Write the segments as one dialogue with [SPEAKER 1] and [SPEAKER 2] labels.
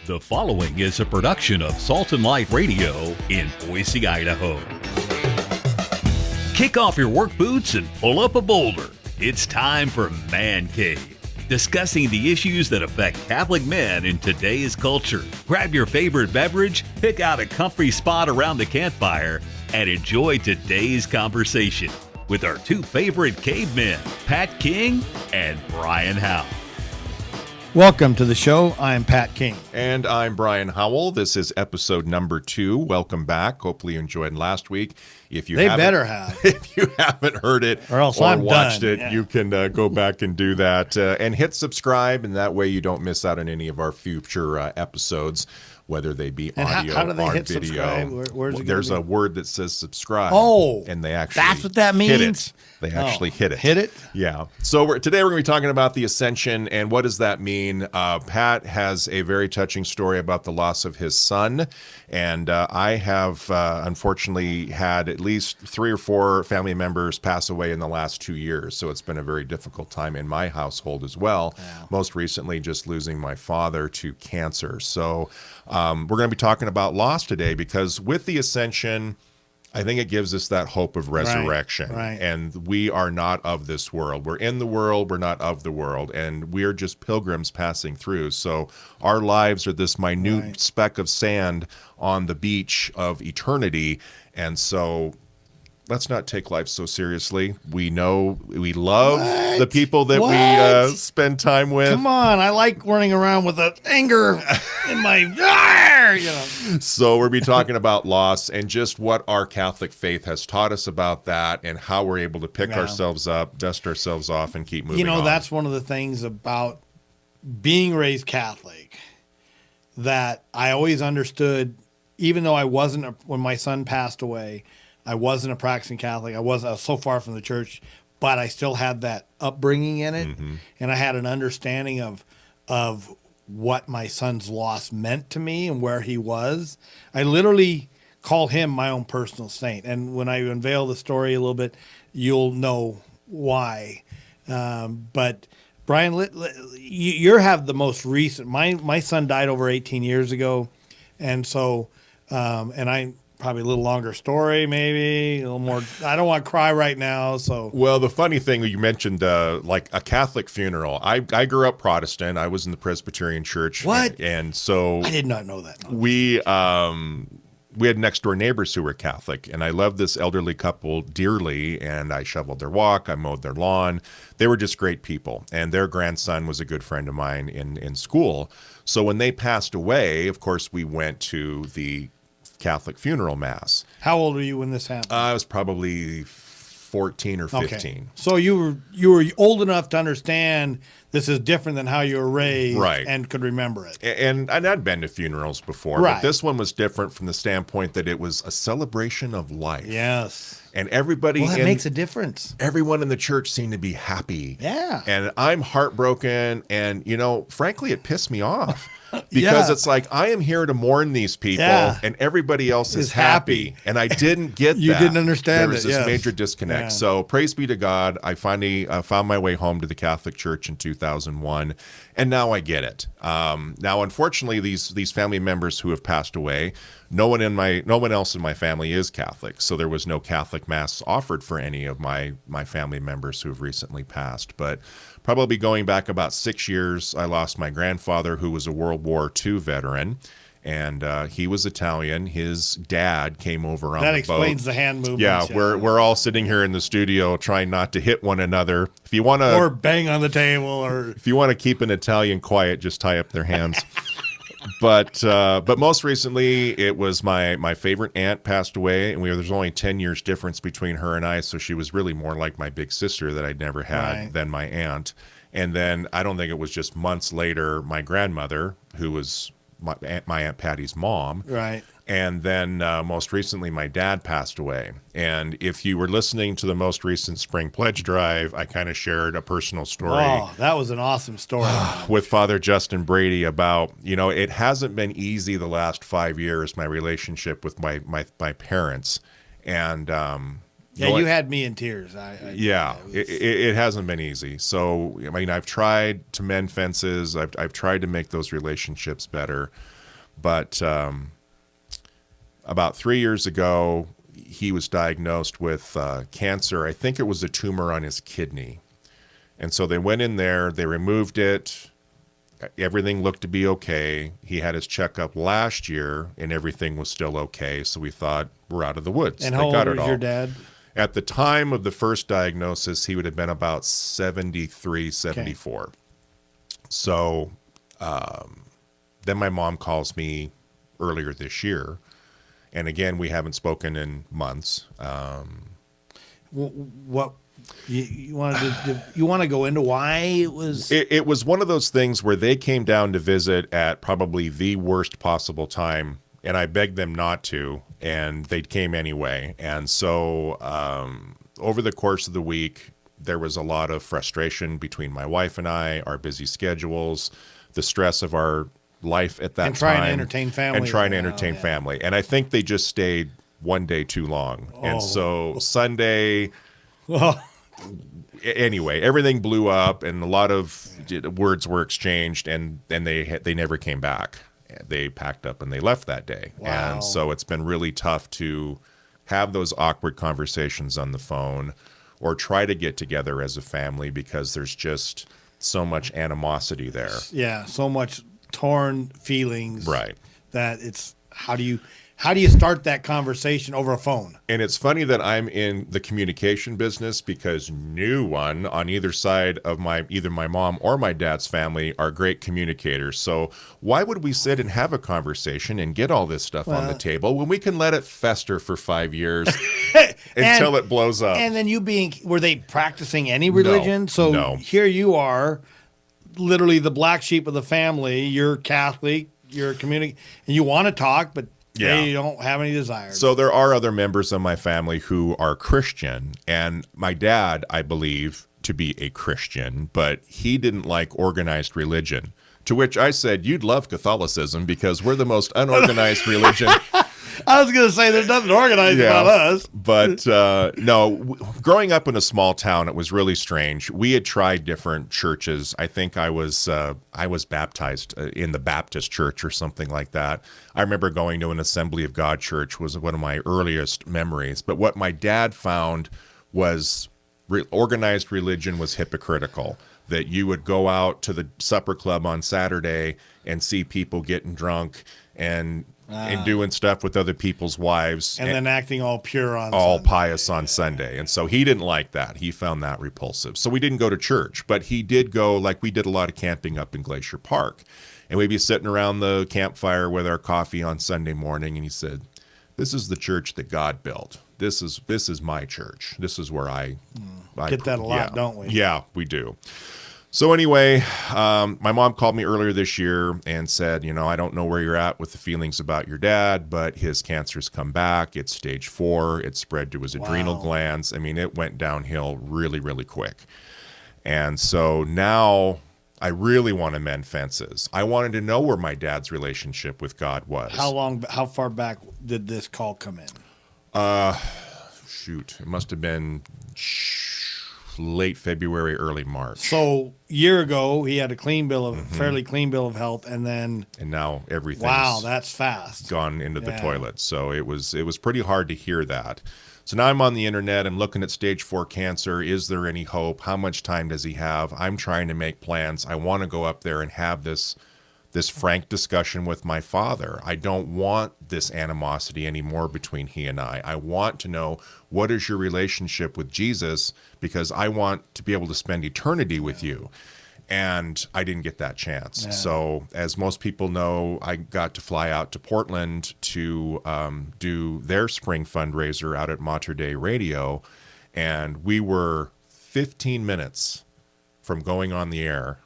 [SPEAKER 1] The following is a production of Salt and Light Radio in Boise, Idaho. Kick off your work boots and pull up a boulder. It's time for Man Cave, discussing the issues that affect Catholic men in today's culture. Grab your favorite beverage, pick out a comfy spot around the campfire, and enjoy today's conversation with our two favorite cavemen, Pat King and Brian Howell.
[SPEAKER 2] Welcome to the show. I'm Pat King.
[SPEAKER 3] And I'm Brian Howell. This is episode number 2. Welcome back. Hopefully you enjoyed last week. If you
[SPEAKER 2] better have.
[SPEAKER 3] If you haven't heard it
[SPEAKER 2] or I'm
[SPEAKER 3] watched
[SPEAKER 2] done.
[SPEAKER 3] it, you can go back and do that. And hit subscribe, and that way you don't miss out on any of our future episodes, whether they be audio
[SPEAKER 2] how do they
[SPEAKER 3] or
[SPEAKER 2] hit
[SPEAKER 3] video.
[SPEAKER 2] Where's it
[SPEAKER 3] There's a word that says subscribe.
[SPEAKER 2] Oh,
[SPEAKER 3] and they actually
[SPEAKER 2] that's what that means?
[SPEAKER 3] hit it. They actually hit it.
[SPEAKER 2] Hit it?
[SPEAKER 3] Yeah. So today we're going to be talking about the Ascension, and what does that mean? Pat has a very touching story about the loss of his son, and I have unfortunately had at least 3 or 4 family members pass away in the last 2 years, so it's been a very difficult time in my household as well. Yeah. Most recently, just losing my father to cancer. So we're going to be talking about loss today, because with the Ascension, I think it gives us that hope of resurrection.
[SPEAKER 2] Right.
[SPEAKER 3] And we are not of this world. We're in the world, we're not of the world. And we're just pilgrims passing through. So our lives are this minute speck of sand on the beach of eternity. And so let's not take life so seriously. We know we love the people that we spend time with.
[SPEAKER 2] Come on, I like running around with the anger in my,
[SPEAKER 3] So we'll be talking about loss and just what our Catholic faith has taught us about that, and how we're able to pick ourselves up, dust ourselves off, and keep moving on.
[SPEAKER 2] That's one of the things about being raised Catholic that I always understood, even though I wasn't, when my son passed away, I wasn't a practicing Catholic. I was so far from the church, but I still had that upbringing in it. Mm-hmm. And I had an understanding of what my son's loss meant to me and where he was. I literally call him my own personal saint. And when I unveil the story a little bit, you'll know why. But Brian, you have the most recent. My son died over 18 years ago. And so, probably a little longer story, maybe a little more. I don't want to cry right now. So,
[SPEAKER 3] well, the funny thing you mentioned, like a Catholic funeral. I grew up Protestant. I was in the Presbyterian Church.
[SPEAKER 2] What?
[SPEAKER 3] And so
[SPEAKER 2] I did not know that. No.
[SPEAKER 3] We had next door neighbors who were Catholic, and I loved this elderly couple dearly. And I shoveled their walk, I mowed their lawn. They were just great people, and their grandson was a good friend of mine in school. So when they passed away, of course, we went to the Catholic funeral mass.
[SPEAKER 2] How old were you when this happened?
[SPEAKER 3] I was probably 14 or 15.
[SPEAKER 2] Okay. So you were old enough to understand this is different than how you were raised, and could remember it.
[SPEAKER 3] And I'd been to funerals before, but this one was different from the standpoint that it was a celebration of life.
[SPEAKER 2] Yes.
[SPEAKER 3] And everybody
[SPEAKER 2] that makes a difference.
[SPEAKER 3] Everyone in the church seemed to be happy.
[SPEAKER 2] Yeah.
[SPEAKER 3] And I'm heartbroken, and frankly, it pissed me off. Because it's like, I am here to mourn these people, and everybody else is happy. And I didn't get that.
[SPEAKER 2] You didn't understand it.
[SPEAKER 3] There was this major disconnect. Yeah. So praise be to God. I finally found my way home to the Catholic Church in 2001, and now I get it. Now, unfortunately, these family members who have passed away, no one else in my family is Catholic, so there was no Catholic Mass offered for any of my family members who have recently passed. But probably going back about 6 years, I lost my grandfather, who was a World War II veteran, and he was Italian. His dad came over on the boat.
[SPEAKER 2] That explains the hand movements.
[SPEAKER 3] Yeah, we're all sitting here in the studio trying not to hit one another. If you want to,
[SPEAKER 2] or bang on the table, or
[SPEAKER 3] if you want to keep an Italian quiet, just tie up their hands. But most recently, it was my favorite aunt passed away, and there's only 10 years difference between her and I, so she was really more like my big sister that I'd never had than my aunt. And then I don't think it was just months later, my grandmother, who was my Aunt Patty's mom.
[SPEAKER 2] Right.
[SPEAKER 3] And then most recently, my dad passed away. And if you were listening to the most recent Spring Pledge Drive, I kind of shared a personal story.
[SPEAKER 2] Oh, that was an awesome story.
[SPEAKER 3] With Father Justin Brady about, it hasn't been easy the last 5 years, my relationship with my parents. And,
[SPEAKER 2] Yeah, you had me in tears.
[SPEAKER 3] It hasn't been easy. So, I mean, I've tried to mend fences. I've tried to make those relationships better. But about 3 years ago, he was diagnosed with cancer. I think it was a tumor on his kidney. And so they went in there, they removed it. Everything looked to be okay. He had his checkup last year, and everything was still okay. So we thought, we're out of the woods.
[SPEAKER 2] And how old was your dad?
[SPEAKER 3] At the time of the first diagnosis, he would have been about 73, 74. Okay. So then my mom calls me earlier this year. And again, we haven't spoken in months.
[SPEAKER 2] What you want to go into why it was?
[SPEAKER 3] It was one of those things where they came down to visit at probably the worst possible time, and I begged them not to, and they came anyway. And so over the course of the week, there was a lot of frustration between my wife and I, our busy schedules, the stress of our life at that time.
[SPEAKER 2] And trying to entertain family.
[SPEAKER 3] And I think they just stayed one day too long. And so Sunday, anyway, everything blew up and a lot of words were exchanged, and they never came back. They packed up and they left that day. Wow. And so it's been really tough to have those awkward conversations on the phone or try to get together as a family because there's just so much animosity there.
[SPEAKER 2] Yeah, so much torn feelings.
[SPEAKER 3] Right.
[SPEAKER 2] That it's how do you start that conversation over a phone?
[SPEAKER 3] And it's funny that I'm in the communication business because no one on either side of either my mom or my dad's family are great communicators. So why would we sit and have a conversation and get all this stuff on the table when we can let it fester for 5 years until it blows up?
[SPEAKER 2] And then were they practicing any religion?
[SPEAKER 3] No.
[SPEAKER 2] Here you are, literally the black sheep of the family. You're Catholic, you're and you want to talk, but they don't have any desire.
[SPEAKER 3] So there are other members of my family who are Christian, and my dad, I believe, to be a Christian, but he didn't like organized religion. To which I said, you'd love Catholicism because we're the most unorganized religion.
[SPEAKER 2] I was going to say there's nothing organized about us.
[SPEAKER 3] But no, growing up in a small town, it was really strange. We had tried different churches. I think I was baptized in the Baptist church or something like that. I remember going to an Assembly of God church was one of my earliest memories. But what my dad found was organized religion was hypocritical. That you would go out to the supper club on Saturday and see people getting drunk and doing stuff with other people's wives.
[SPEAKER 2] And then acting all pure on
[SPEAKER 3] all
[SPEAKER 2] Sunday.
[SPEAKER 3] Pious on Sunday. And so he didn't like that. He found that repulsive. So we didn't go to church, but he did go, like we did a lot of camping up in Glacier Park. And we'd be sitting around the campfire with our coffee on Sunday morning. And he said, this is the church that God built. This is my church. This is where I
[SPEAKER 2] get that a lot, don't we?
[SPEAKER 3] Yeah, we do. So anyway, my mom called me earlier this year and said, I don't know where you're at with the feelings about your dad, but his cancer's come back. It's stage 4. It spread to his adrenal glands. I mean, it went downhill really, really quick. And so now I really want to mend fences. I wanted to know where my dad's relationship with God was.
[SPEAKER 2] How far back did this call come in?
[SPEAKER 3] It must have been late February, early March.
[SPEAKER 2] So year ago, he had a fairly clean bill of health, and
[SPEAKER 3] now everything's
[SPEAKER 2] that's fast
[SPEAKER 3] gone into the toilet. So it was pretty hard to hear that. So now I'm on the internet. I'm looking at stage 4 cancer. Is there any hope? How much time does he have? I'm trying to make plans. I want to go up there and have this frank discussion with my father. I don't want this animosity anymore between he and I. I want to know, what is your relationship with Jesus? Because I want to be able to spend eternity with you. And I didn't get that chance. Yeah. So as most people know, I got to fly out to Portland to do their spring fundraiser out at Mater Dei Radio. And we were 15 minutes from going on the air.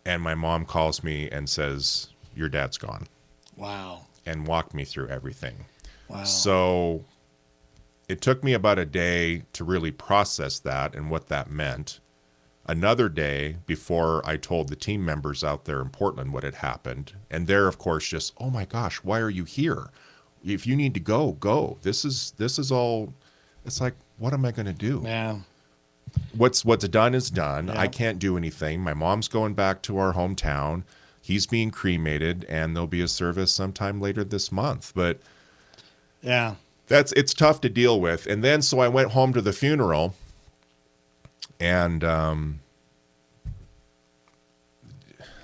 [SPEAKER 3] And my mom calls me and says, your dad's gone.
[SPEAKER 2] Wow.
[SPEAKER 3] And walked me through everything.
[SPEAKER 2] Wow.
[SPEAKER 3] So it took me about a day to really process that and what that meant. Another day before I told the team members out there in Portland what had happened. And they're, of course, just, oh my gosh, why are you here? If you need to go, go. This is all, it's like, what am I going to do?
[SPEAKER 2] Yeah.
[SPEAKER 3] What's done is done.
[SPEAKER 2] Yeah.
[SPEAKER 3] I can't do anything. My mom's going back to our hometown. He's being cremated, and there'll be a service sometime later this month. But
[SPEAKER 2] Yeah.
[SPEAKER 3] it's tough to deal with. And then so I went home to the funeral, and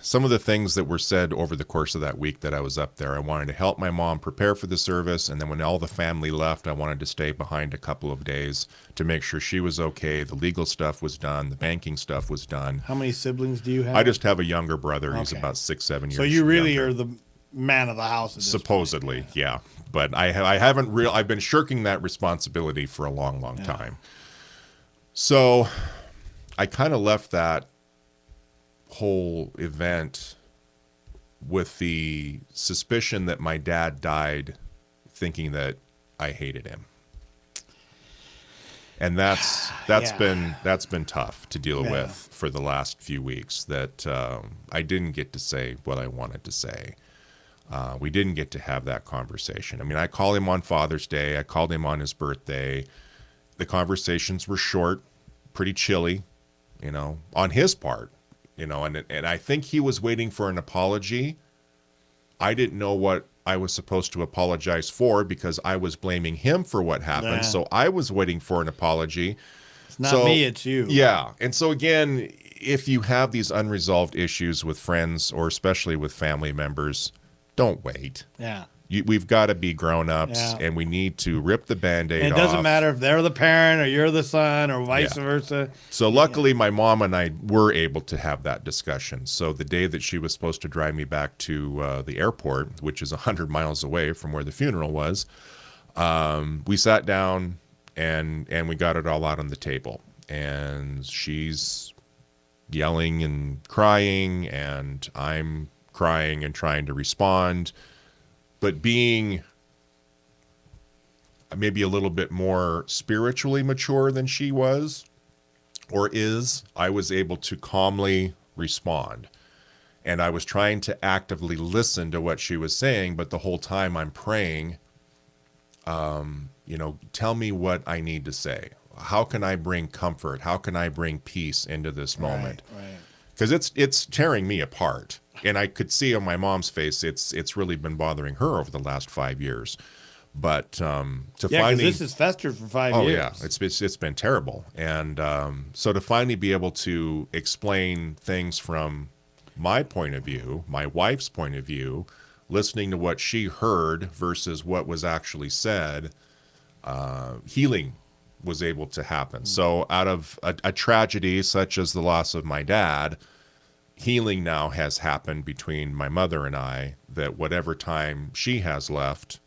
[SPEAKER 3] some of the things that were said over the course of that week that I was up there, I wanted to help my mom prepare for the service. And then when all the family left, I wanted to stay behind a couple of days to make sure she was okay. The legal stuff was done. The banking stuff was done.
[SPEAKER 2] How many siblings do you have?
[SPEAKER 3] I just have a younger brother. He's
[SPEAKER 2] Okay.
[SPEAKER 3] about 6-7 years.
[SPEAKER 2] So you really
[SPEAKER 3] younger.
[SPEAKER 2] are the man of the house. At this
[SPEAKER 3] Supposedly,
[SPEAKER 2] point.
[SPEAKER 3] yeah. But I haven't I've been shirking that responsibility for a long, long time. So I kind of left that whole event with the suspicion that my dad died thinking that I hated him. And that's
[SPEAKER 2] Yeah.
[SPEAKER 3] been tough to deal with for the last few weeks, that I didn't get to say what I wanted to say. We didn't get to have that conversation. I mean, I called him on Father's Day. I called him on his birthday. The conversations were short, pretty chilly, on his part, and I think he was waiting for an apology. I didn't know what I was supposed to apologize for because I was blaming him for what happened.
[SPEAKER 2] Yeah.
[SPEAKER 3] So I was waiting for an apology.
[SPEAKER 2] It's not me, it's you.
[SPEAKER 3] Yeah. And so again, if you have these unresolved issues with friends or especially with family members, don't wait.
[SPEAKER 2] Yeah.
[SPEAKER 3] We've got to be grown-ups,
[SPEAKER 2] Yeah.
[SPEAKER 3] and we need to rip the Band-Aid
[SPEAKER 2] And
[SPEAKER 3] off.
[SPEAKER 2] it doesn't matter if they're the parent or you're the son or vice
[SPEAKER 3] Yeah.
[SPEAKER 2] versa.
[SPEAKER 3] So luckily, my mom and I were able to have that discussion. So the day that she was supposed to drive me back to the airport, which is 100 miles away from where the funeral was, we sat down and we got it all out on the table. And she's yelling and crying, and I'm crying and trying to respond. But being maybe a little bit more spiritually mature than she was or is, I was able to calmly respond. And I was trying to actively listen to what she was saying, but the whole time I'm praying, tell me what I need to say. How can I bring comfort? How can I bring peace into this moment?
[SPEAKER 2] Right.
[SPEAKER 3] Because it's tearing me apart. And I could see on my mom's face, it's really been bothering her over the last 5 years. But to
[SPEAKER 2] Yeah,
[SPEAKER 3] finally,
[SPEAKER 2] because this has festered for 5
[SPEAKER 3] oh
[SPEAKER 2] years.
[SPEAKER 3] yeah, it's been terrible. And so to finally be able to explain things from my point of view, my wife's point of view, listening to what she heard versus what was actually said, healing was able to happen. So out of a tragedy such as the loss of my dad, healing now has happened between my mother and I, that whatever time she has left,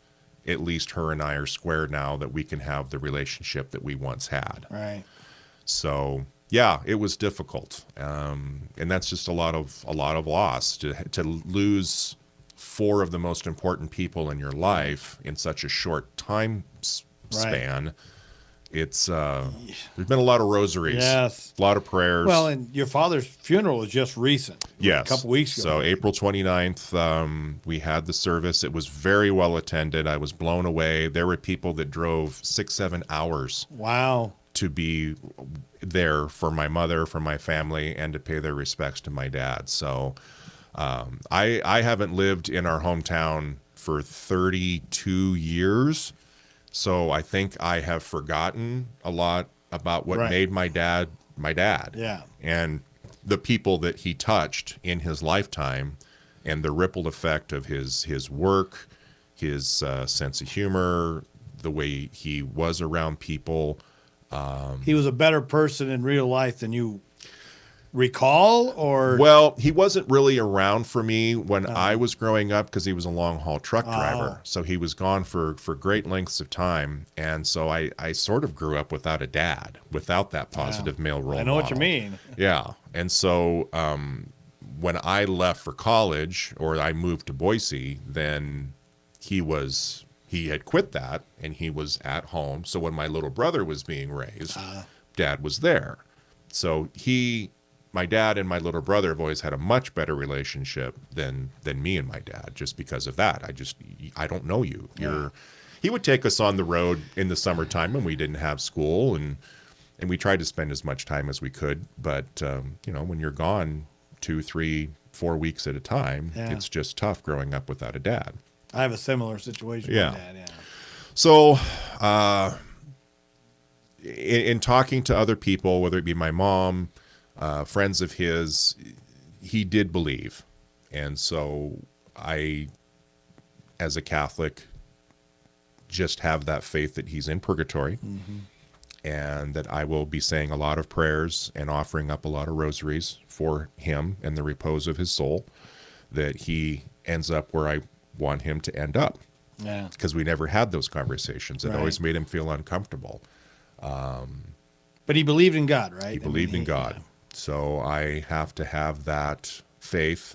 [SPEAKER 3] at least her and I are square now, that we can have the relationship that we once had.
[SPEAKER 2] Right.
[SPEAKER 3] So yeah, it was difficult. And that's just a lot of loss to lose 4 of the most important people in your life in such a short time span. It's there's been a lot of rosaries,
[SPEAKER 2] Yes.
[SPEAKER 3] a lot of prayers.
[SPEAKER 2] Well, and your father's funeral was just recent.
[SPEAKER 3] Yes.
[SPEAKER 2] A couple weeks ago.
[SPEAKER 3] So April 29th, we had the service. It was very well attended. I was blown away. There were people that drove 6-7 hours
[SPEAKER 2] Wow.
[SPEAKER 3] to be there for my mother, for my family, and to pay their respects to my dad. So I haven't lived in our hometown for 32 years. So I think I have forgotten a lot about what
[SPEAKER 2] Right.
[SPEAKER 3] made my dad my dad.
[SPEAKER 2] Yeah.
[SPEAKER 3] And the people that he touched in his lifetime, and the ripple effect of his work, his sense of humor, the way he was around people.
[SPEAKER 2] He was a better person in real life than you recall, or
[SPEAKER 3] Well, he wasn't really around for me when I was growing up because he was a long haul truck driver. So he was gone for great lengths of time. And so I sort of grew up without a dad, without that positive male role
[SPEAKER 2] I know what you
[SPEAKER 3] model.
[SPEAKER 2] mean.
[SPEAKER 3] Yeah. And so when I left for college, or I moved to Boise, then he had quit that and he was at home. So when my little brother was being raised, Dad was there. So my dad and my little brother have always had a much better relationship than me and my dad, just because of that. I don't know you. he would take us on the road in the summertime when we didn't have school, and we tried to spend as much time as we could. But when you're gone 2, 3, 4 weeks at a time, it's just tough growing up without a dad.
[SPEAKER 2] I have a similar situation with Dad. Yeah.
[SPEAKER 3] So, in talking to other people, whether it be my mom, friends of his, he did believe. And so I, as a Catholic, just have that faith that he's in purgatory, and that I will be saying a lot of prayers and offering up a lot of rosaries for him and the repose of his soul, that he ends up where I want him to end up.
[SPEAKER 2] Yeah.
[SPEAKER 3] Because we never had those conversations. It
[SPEAKER 2] Right.
[SPEAKER 3] always made him feel uncomfortable.
[SPEAKER 2] But he believed in God, right?
[SPEAKER 3] He believed in God. So I have to have that faith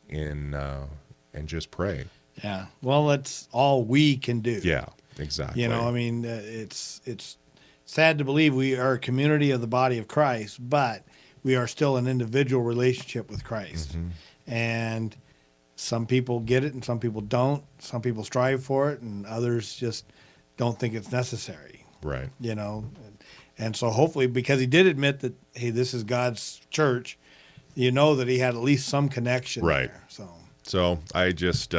[SPEAKER 3] in and just pray.
[SPEAKER 2] Yeah. Well, that's all we can do.
[SPEAKER 3] Yeah, exactly.
[SPEAKER 2] It's sad to believe we are a community of the body of Christ, but we are still an individual relationship with Christ. And some people get it and some people don't. Some people strive for it and others just don't think it's necessary.
[SPEAKER 3] Right.
[SPEAKER 2] And so hopefully, because he did admit that, hey, this is God's church, that he had at least some connection
[SPEAKER 3] Right.
[SPEAKER 2] there.
[SPEAKER 3] So I just,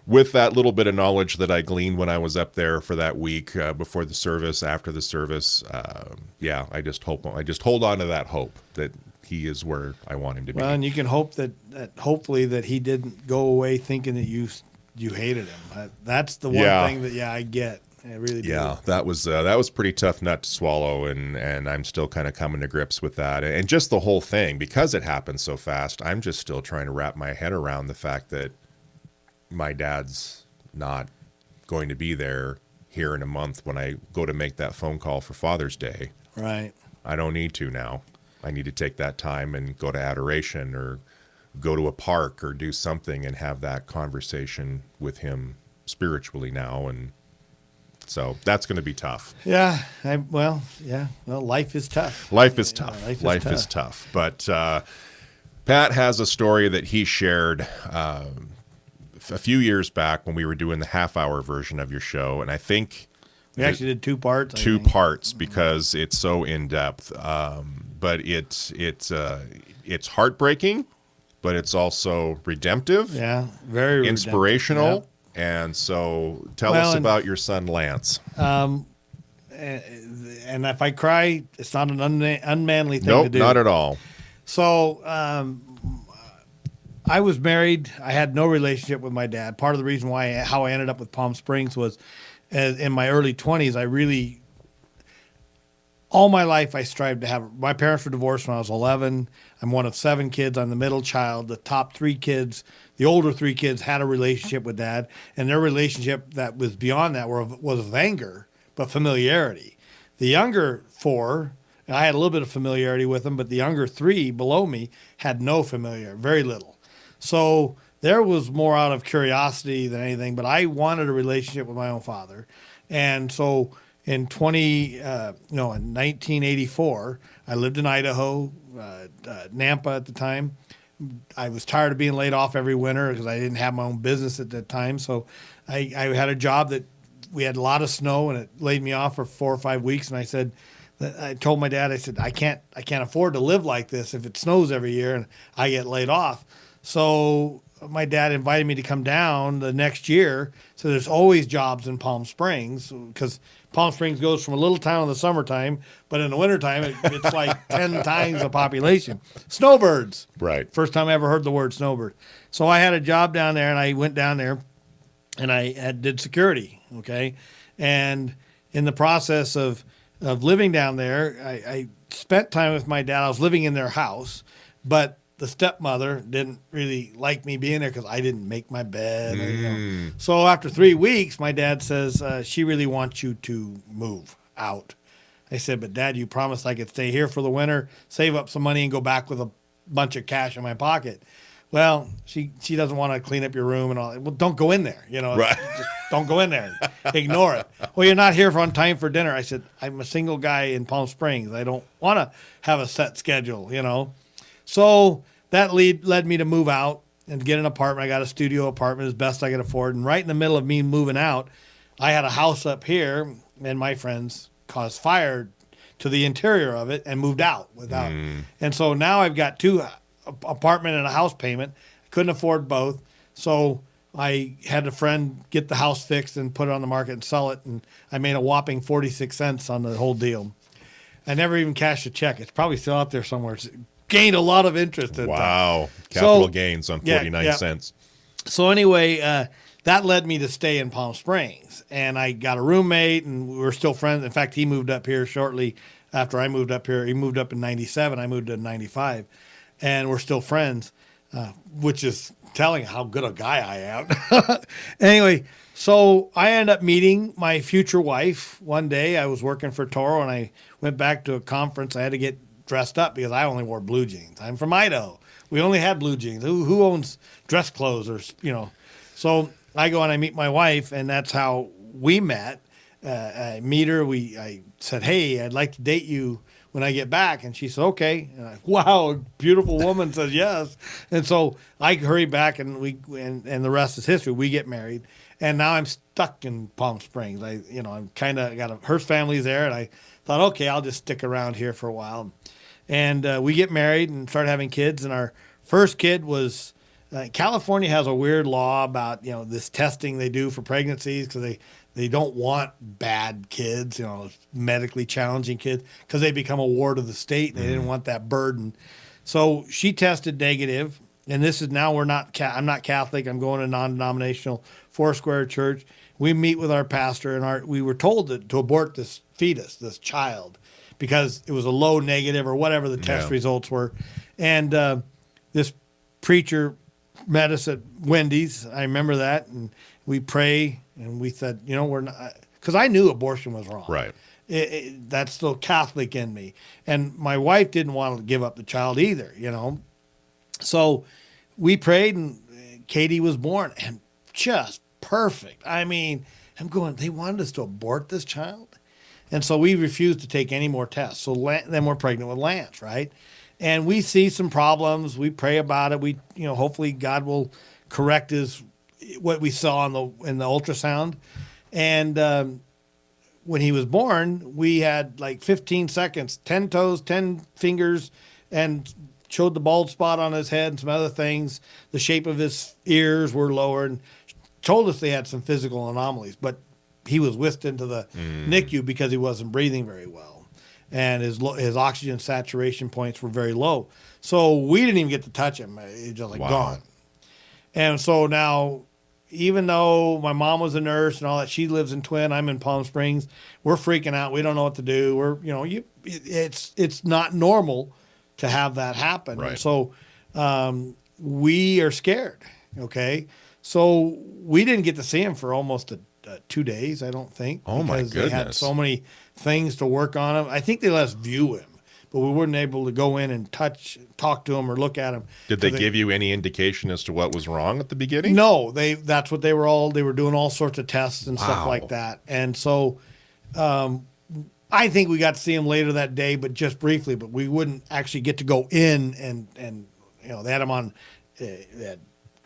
[SPEAKER 3] with that little bit of knowledge that I gleaned when I was up there for that week before the service, after the service, I just hold on to that hope that he is where I want him to be.
[SPEAKER 2] Well, and you can hope that hopefully that he didn't go away thinking that you hated him. That's the one thing that I get. I really do.
[SPEAKER 3] Yeah, that was a pretty tough nut to swallow, and I'm still kind of coming to grips with that. And just the whole thing, because it happened so fast, I'm just still trying to wrap my head around the fact that my dad's not going to be there here in a month when I go to make that phone call for Father's Day.
[SPEAKER 2] Right.
[SPEAKER 3] I don't need to now. I need to take that time and go to adoration or go to a park or do something and have that conversation with him spiritually now. And so that's going to be tough.
[SPEAKER 2] Yeah. Well, life is tough.
[SPEAKER 3] Life is tough.
[SPEAKER 2] Life
[SPEAKER 3] is tough. But Pat has a story that he shared a few years back when we were doing the half-hour version of your show, and I think
[SPEAKER 2] we actually did 2 parts.
[SPEAKER 3] Two parts because it's so in depth. But it's heartbreaking, but it's also redemptive.
[SPEAKER 2] Yeah, very
[SPEAKER 3] inspirational.
[SPEAKER 2] redemptive.
[SPEAKER 3] Yeah. And so, tell us about your son Lance.
[SPEAKER 2] And if I cry, it's not an unmanly thing to do.
[SPEAKER 3] Nope, not at all.
[SPEAKER 2] So I was married. I had no relationship with my dad. Part of the reason how I ended up with Palm Springs was in my early 20s, all my life I strived to have. My parents were divorced when I was 11. I'm one of 7 kids. I'm the middle child. The top 3 kids, the older 3 kids had a relationship with Dad, and their relationship that was beyond that was of anger, but familiarity. The younger 4, I had a little bit of familiarity with them, but the younger 3 below me had no familiarity, very little. So there was more out of curiosity than anything, but I wanted a relationship with my own father. And so in 1984, I lived in Idaho, Nampa at the time. I was tired of being laid off every winter because I didn't have my own business at that time. So I had a job that we had a lot of snow, and it laid me off for 4 or 5 weeks. And I told my dad, I said, I can't afford to live like this if it snows every year and I get laid off. So my dad invited me to come down the next year. So there's always jobs in Palm Springs because Palm Springs goes from a little town in the summertime, but in the wintertime, it's like 10 times the population. Snowbirds.
[SPEAKER 3] Right.
[SPEAKER 2] First time I ever heard the word snowbird. So I had a job down there, and I went down there, and I did security, okay? And in the process of living down there, I spent time with my dad. I was living in their house, but the stepmother didn't really like me being there because I didn't make my bed. So after 3 weeks, my dad says, she really wants you to move out. I said, but Dad, you promised I could stay here for the winter, save up some money, and go back with a bunch of cash in my pocket. Well, she doesn't want to clean up your room and all. Well, don't go in there.
[SPEAKER 3] Right.
[SPEAKER 2] Just don't go in there. Ignore it. Well, you're not here on time for dinner. I said, I'm a single guy in Palm Springs. I don't want to have a set schedule, So that led me to move out and get an apartment. I got a studio apartment as best I could afford. And right in the middle of me moving out, I had a house up here, and my friends caused fire to the interior of it and moved out without. And so now I've got two apartment and a house payment. I couldn't afford both, so I had a friend get the house fixed and put it on the market and sell it, and I made a whopping 46 cents on the whole deal. I never even cashed a check. It's probably still out there somewhere. It's gained a lot of interest in
[SPEAKER 3] Wow. Capital gains on 49
[SPEAKER 2] yeah.
[SPEAKER 3] cents.
[SPEAKER 2] So anyway, that led me to stay in Palm Springs, and I got a roommate, and we were still friends. In fact, he moved up here shortly after I moved up here. He moved up in 97. I moved in 95, and we're still friends, which is telling how good a guy I am. Anyway, so I ended up meeting my future wife one day. I was working for Toro, and I went back to a conference. I had to get dressed up because I only wore blue jeans. I'm from Idaho. We only had blue jeans. Who owns dress clothes or, So I go and I meet my wife, and that's how we met. I meet her. I said, hey, I'd like to date you when I get back. And she said, okay. And wow, a beautiful woman says yes. And so I hurry back, and and the rest is history. We get married, and now I'm stuck in Palm Springs. I'm kind of got her family's there, and I thought, okay, I'll just stick around here for a while. And we get married and start having kids. And our first kid was California has a weird law about this testing they do for pregnancies because they don't want bad kids, medically challenging kids, because they become a ward of the state, and they didn't want that burden. So she tested negative, and this is now I'm not Catholic. I'm going to a non-denominational Foursquare church. We meet with our pastor, and we were told to abort this fetus, this child, because it was a low negative or whatever the test results were. And this preacher met us at Wendy's. I remember that, and we pray, and we said, we're not, because I knew abortion was wrong.
[SPEAKER 3] Right.
[SPEAKER 2] That's still Catholic in me. And my wife didn't want to give up the child either, So we prayed, and Katie was born, and just perfect. I mean, I'm going, they wanted us to abort this child? And so we refused to take any more tests. So then we're pregnant with Lance, right? And we see some problems. We pray about it. We, hopefully God will correct what we saw in the ultrasound. And when he was born, we had like 15 seconds, 10 toes, 10 fingers, and showed the bald spot on his head and some other things. The shape of his ears were lower, and told us they had some physical anomalies. But he was whisked into the NICU because he wasn't breathing very well, and his oxygen saturation points were very low. So we didn't even get to touch him. He was just gone. And so now, even though my mom was a nurse and all that, she lives in Twin, I'm in Palm Springs, we're freaking out. We don't know what to do. It's not normal to have that happen.
[SPEAKER 3] Right.
[SPEAKER 2] And so we are scared. Okay. So we didn't get to see him for almost 2 days, I don't think.
[SPEAKER 3] Oh, my goodness.
[SPEAKER 2] They had so many things to work on him. I think they let us view him, but we weren't able to go in and talk to him or look at him.
[SPEAKER 3] Did they give you any indication as to what was wrong at the beginning?
[SPEAKER 2] No, that's what they were doing all sorts of tests and stuff like that. And so I think we got to see him later that day, but just briefly, but we wouldn't actually get to go in and they had him on, they had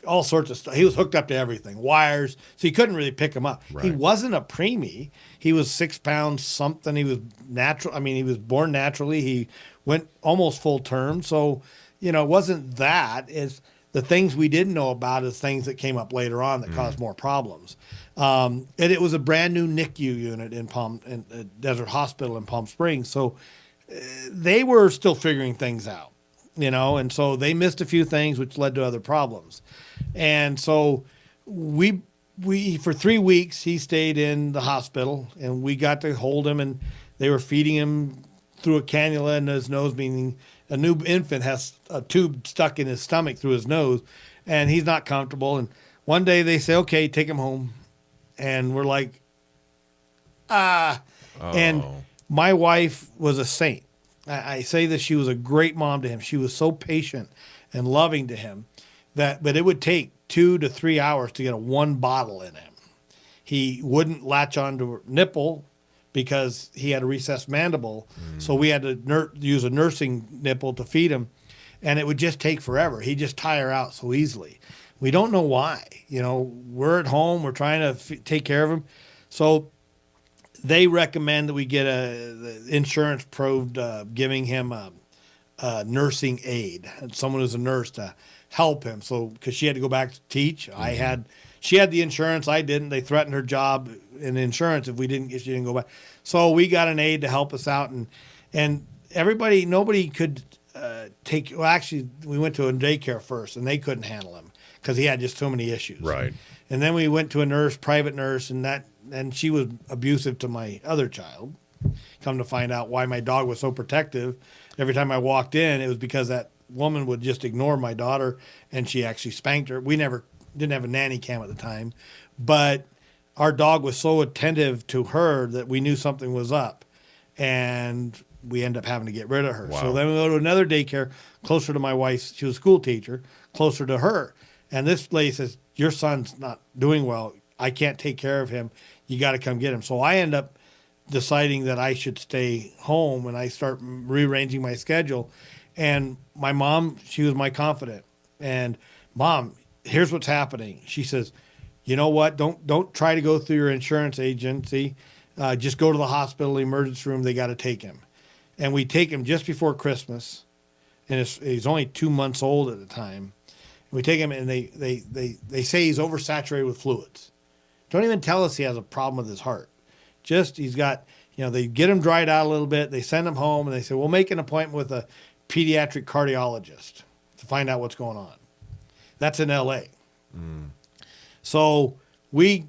[SPEAKER 2] all sorts of stuff. He was hooked up to everything, wires, so you couldn't really pick him up. Right. He wasn't a preemie. He was 6 pounds something. He was natural. I mean, he was born naturally. He went almost full term. So, it wasn't that. It's the things we didn't know about is things that came up later on that caused more problems. And it was a brand new NICU unit in Desert Hospital in Palm Springs. So they were still figuring things out. And so they missed a few things, which led to other problems. And so we for 3 weeks, he stayed in the hospital, and we got to hold him, and they were feeding him through a cannula in his nose, meaning a new infant has a tube stuck in his stomach through his nose, and he's not comfortable. And one day they say, okay, take him home. And we're like, And my wife was a saint. I say that she was a great mom to him. She was so patient and loving to him but it would take 2 to 3 hours to get one bottle in him. He wouldn't latch onto her nipple because he had a recessed mandible. So we had to use a nursing nipple to feed him, and it would just take forever. He'd just tire out so easily. We don't know why. We're at home. We're trying to take care of him. So they recommend that we get the insurance proved giving him a nursing aid, someone who's a nurse to help him. So because she had to go back to teach, she had the insurance, I didn't. They threatened her job in insurance if she didn't go back. So we got an aide to help us out, and nobody could take. Well, actually, we went to a daycare first, and they couldn't handle him because he had just so many issues.
[SPEAKER 3] Right.
[SPEAKER 2] And then we went to a private nurse, and she was abusive to my other child. Come to find out why my dog was so protective. Every time I walked in, it was because that woman would just ignore my daughter, and she actually spanked her. We didn't have a nanny cam at the time, but our dog was so attentive to her that we knew something was up, and we ended up having to get rid of her.
[SPEAKER 3] Wow.
[SPEAKER 2] So then we go to another daycare closer to my wife's. She was a school teacher, closer to her. And this lady says, your son's not doing well. I can't take care of him. You got to come get him. So I end up deciding that I should stay home, and I start rearranging my schedule. And my mom, she was my confidant. And Mom, here's what's happening. She says, you know what? Don't try to go through your insurance agency. Just go to the hospital, the emergency room. They got to take him. And we take him just before Christmas. And he's only 2 months old at the time. We take him, and they say he's oversaturated with fluids. Don't even tell us he has a problem with his heart. Just he's got, they get him dried out a little bit. They send him home, and they say, we'll make an appointment with a pediatric cardiologist to find out what's going on. That's in L.A. So we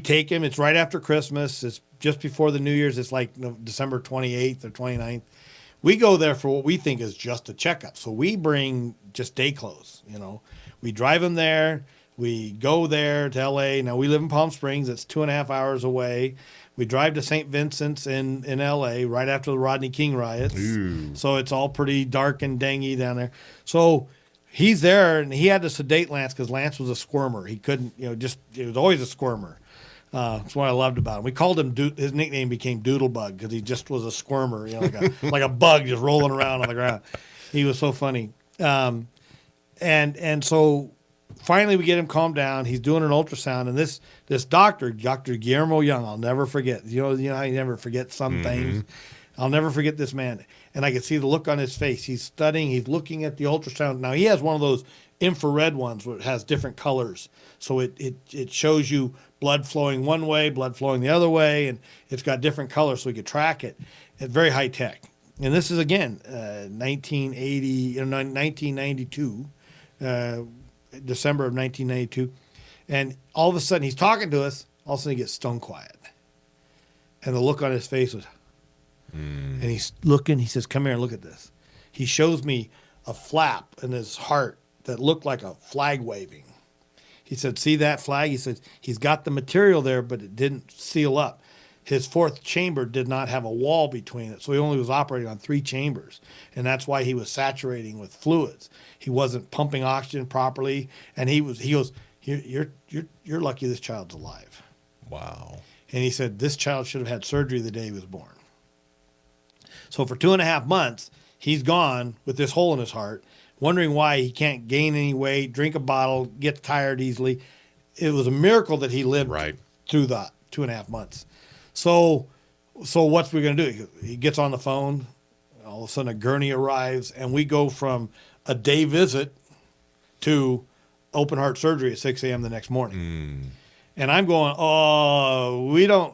[SPEAKER 2] take him. It's right after Christmas. It's just before the New Year's. It's like December 28th or 29th. We go there for what we think is just a checkup. So we bring just day clothes, We drive him there. We go there to L.A. Now, we live in Palm Springs. It's 2.5 hours away. We drive to St. Vincent's in L.A. right after the Rodney King riots. Ooh. So it's all pretty dark and dangy down there. So he's there, and he had to sedate Lance because Lance was a squirmer. He couldn't, he was always a squirmer. That's what I loved about him. We called him, his nickname became Doodlebug because he just was a squirmer, like a bug just rolling around on the ground. He was so funny. And so finally we get him calmed down. He's doing an ultrasound, and this doctor, Dr. Guillermo Young, I'll never forget. You know how you never forget some things? I'll never forget this man. And I could see the look on his face. He's studying. He's looking at the ultrasound. Now, he has one of those infrared ones where it has different colors. So it shows you blood flowing one way, blood flowing the other way, and it's got different colors so we could track it. It's very high tech. And this is, again, 1992, December of 1992. And all of a sudden, he's talking to us. All of a sudden, he gets stone quiet. And the look on his face was, and he's looking. He says, come here and look at this. He shows me a flap in his heart that looked like a flag waving. He said, see that flag? He said, he's got the material there, but it didn't seal up. His fourth chamber did not have a wall between it, so he only was operating on 3 chambers, and that's why he was saturating with fluids. He wasn't pumping oxygen properly, and he goes, you're lucky this child's alive.
[SPEAKER 3] Wow.
[SPEAKER 2] And he said, this child should have had surgery the day he was born. So for 2.5 months, he's gone with this hole in his heart, wondering why he can't gain any weight, drink a bottle, get tired easily. It was a miracle that he lived through the 2.5 months. So what's we going to do? He gets on the phone. All of a sudden, a gurney arrives, and we go from a day visit to open heart surgery at 6 a.m. the next morning. And I'm going, we don't,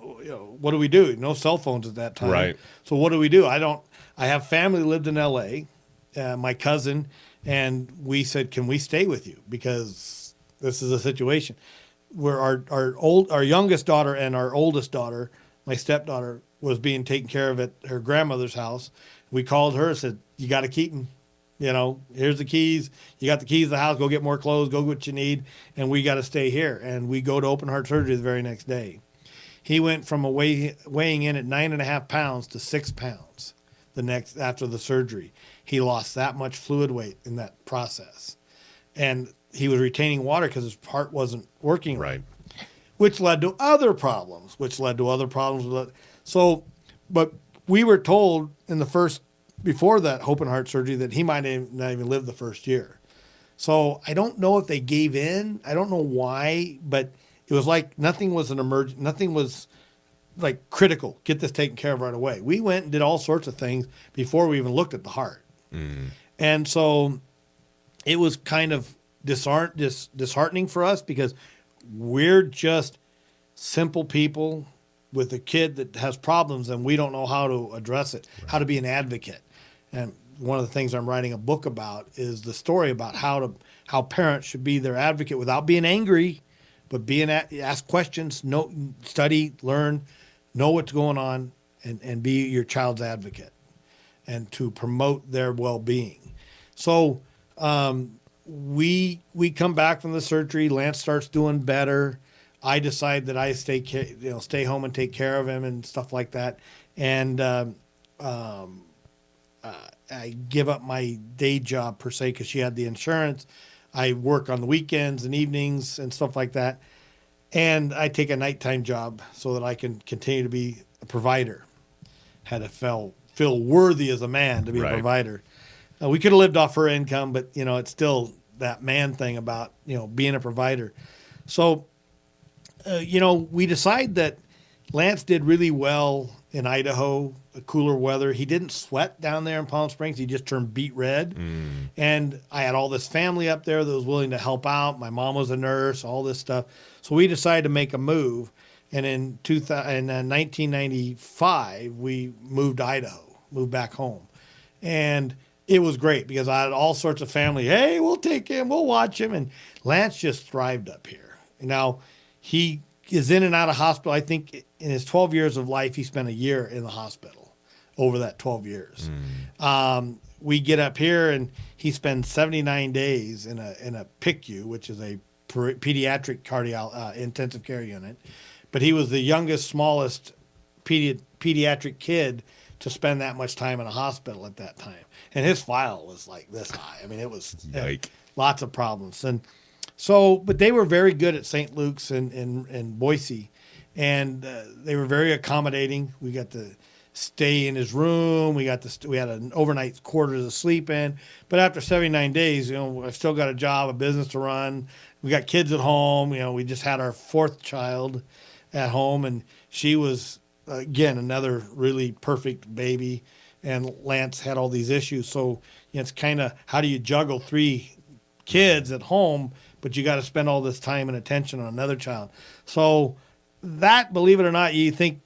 [SPEAKER 2] what do we do? No cell phones at that time.
[SPEAKER 3] Right.
[SPEAKER 2] So what do we do? I have family lived in L.A., my cousin, and we said, can we stay with you? Because this is a situation where our youngest daughter and our oldest daughter, my stepdaughter, was being taken care of at her grandmother's house. We called her and said, you got to keep them. Here's the keys. You got the keys to the house. Go get more clothes. Go get what you need. And we got to stay here. And we go to open heart surgery the very next day. He went from weighing in at 9.5 pounds to 6 pounds after the surgery. He lost that much fluid weight in that process. And he was retaining water because his heart wasn't working right. Which led to other problems. So, but we were told before that open heart surgery that he might not even live the first year. So I don't know if they gave in. I don't know why, but It was like nothing was nothing was like critical. Get this taken care of right away. We went and did all sorts of things before we even looked at the heart. And so it was kind of disheartening for us because we're just simple people with a kid that has problems and we don't know how to address it, how to be an advocate. And one of the things I'm writing a book about is the story about how parents should be their advocate without being angry, but ask questions, study, learn, know what's going on, and be your child's advocate and to promote their well-being. So we come back from the surgery. Lance starts doing better. I decide that I stay home and take care of him and stuff like that. And I give up my day job per se because she had the insurance. I work on the weekends and evenings and stuff like that. And I take a nighttime job so that I can continue to be a provider. Had to feel worthy as a man to be a provider. We could have lived off her income, but, it's still that man thing about, being a provider. So, we decide that Lance did really well in Idaho, cooler weather. He didn't sweat down there in Palm Springs. He just turned beet red. And I had all this family up there that was willing to help out. My mom was a nurse, all this stuff. So we decided to make a move. And in 1995, we moved to Idaho, moved back home. And it was great because I had all sorts of family. Hey, we'll take him. We'll watch him. And Lance just thrived up here. Now, he is in and out of hospital. I think in his 12 years of life, he spent a year in the hospital over that 12 years. We get up here and he spends 79 days in a PICU, which is a pediatric intensive care unit. But he was the youngest, smallest pediatric kid to spend that much time in a hospital at that time. And his file was like this high. I mean, it was lots of problems. And so, but they were very good at St. Luke's and Boise. And they were very accommodating. We got to stay in his room. We had an overnight quarters to sleep in. But after 79 days, I've still got a job, a business to run. We got kids at home. We just had our fourth child at home, and she was, again, another really perfect baby. And Lance had all these issues. So it's kind of, how do you juggle 3 kids at home, but you got to spend all this time and attention on another child? So that, believe it or not, you think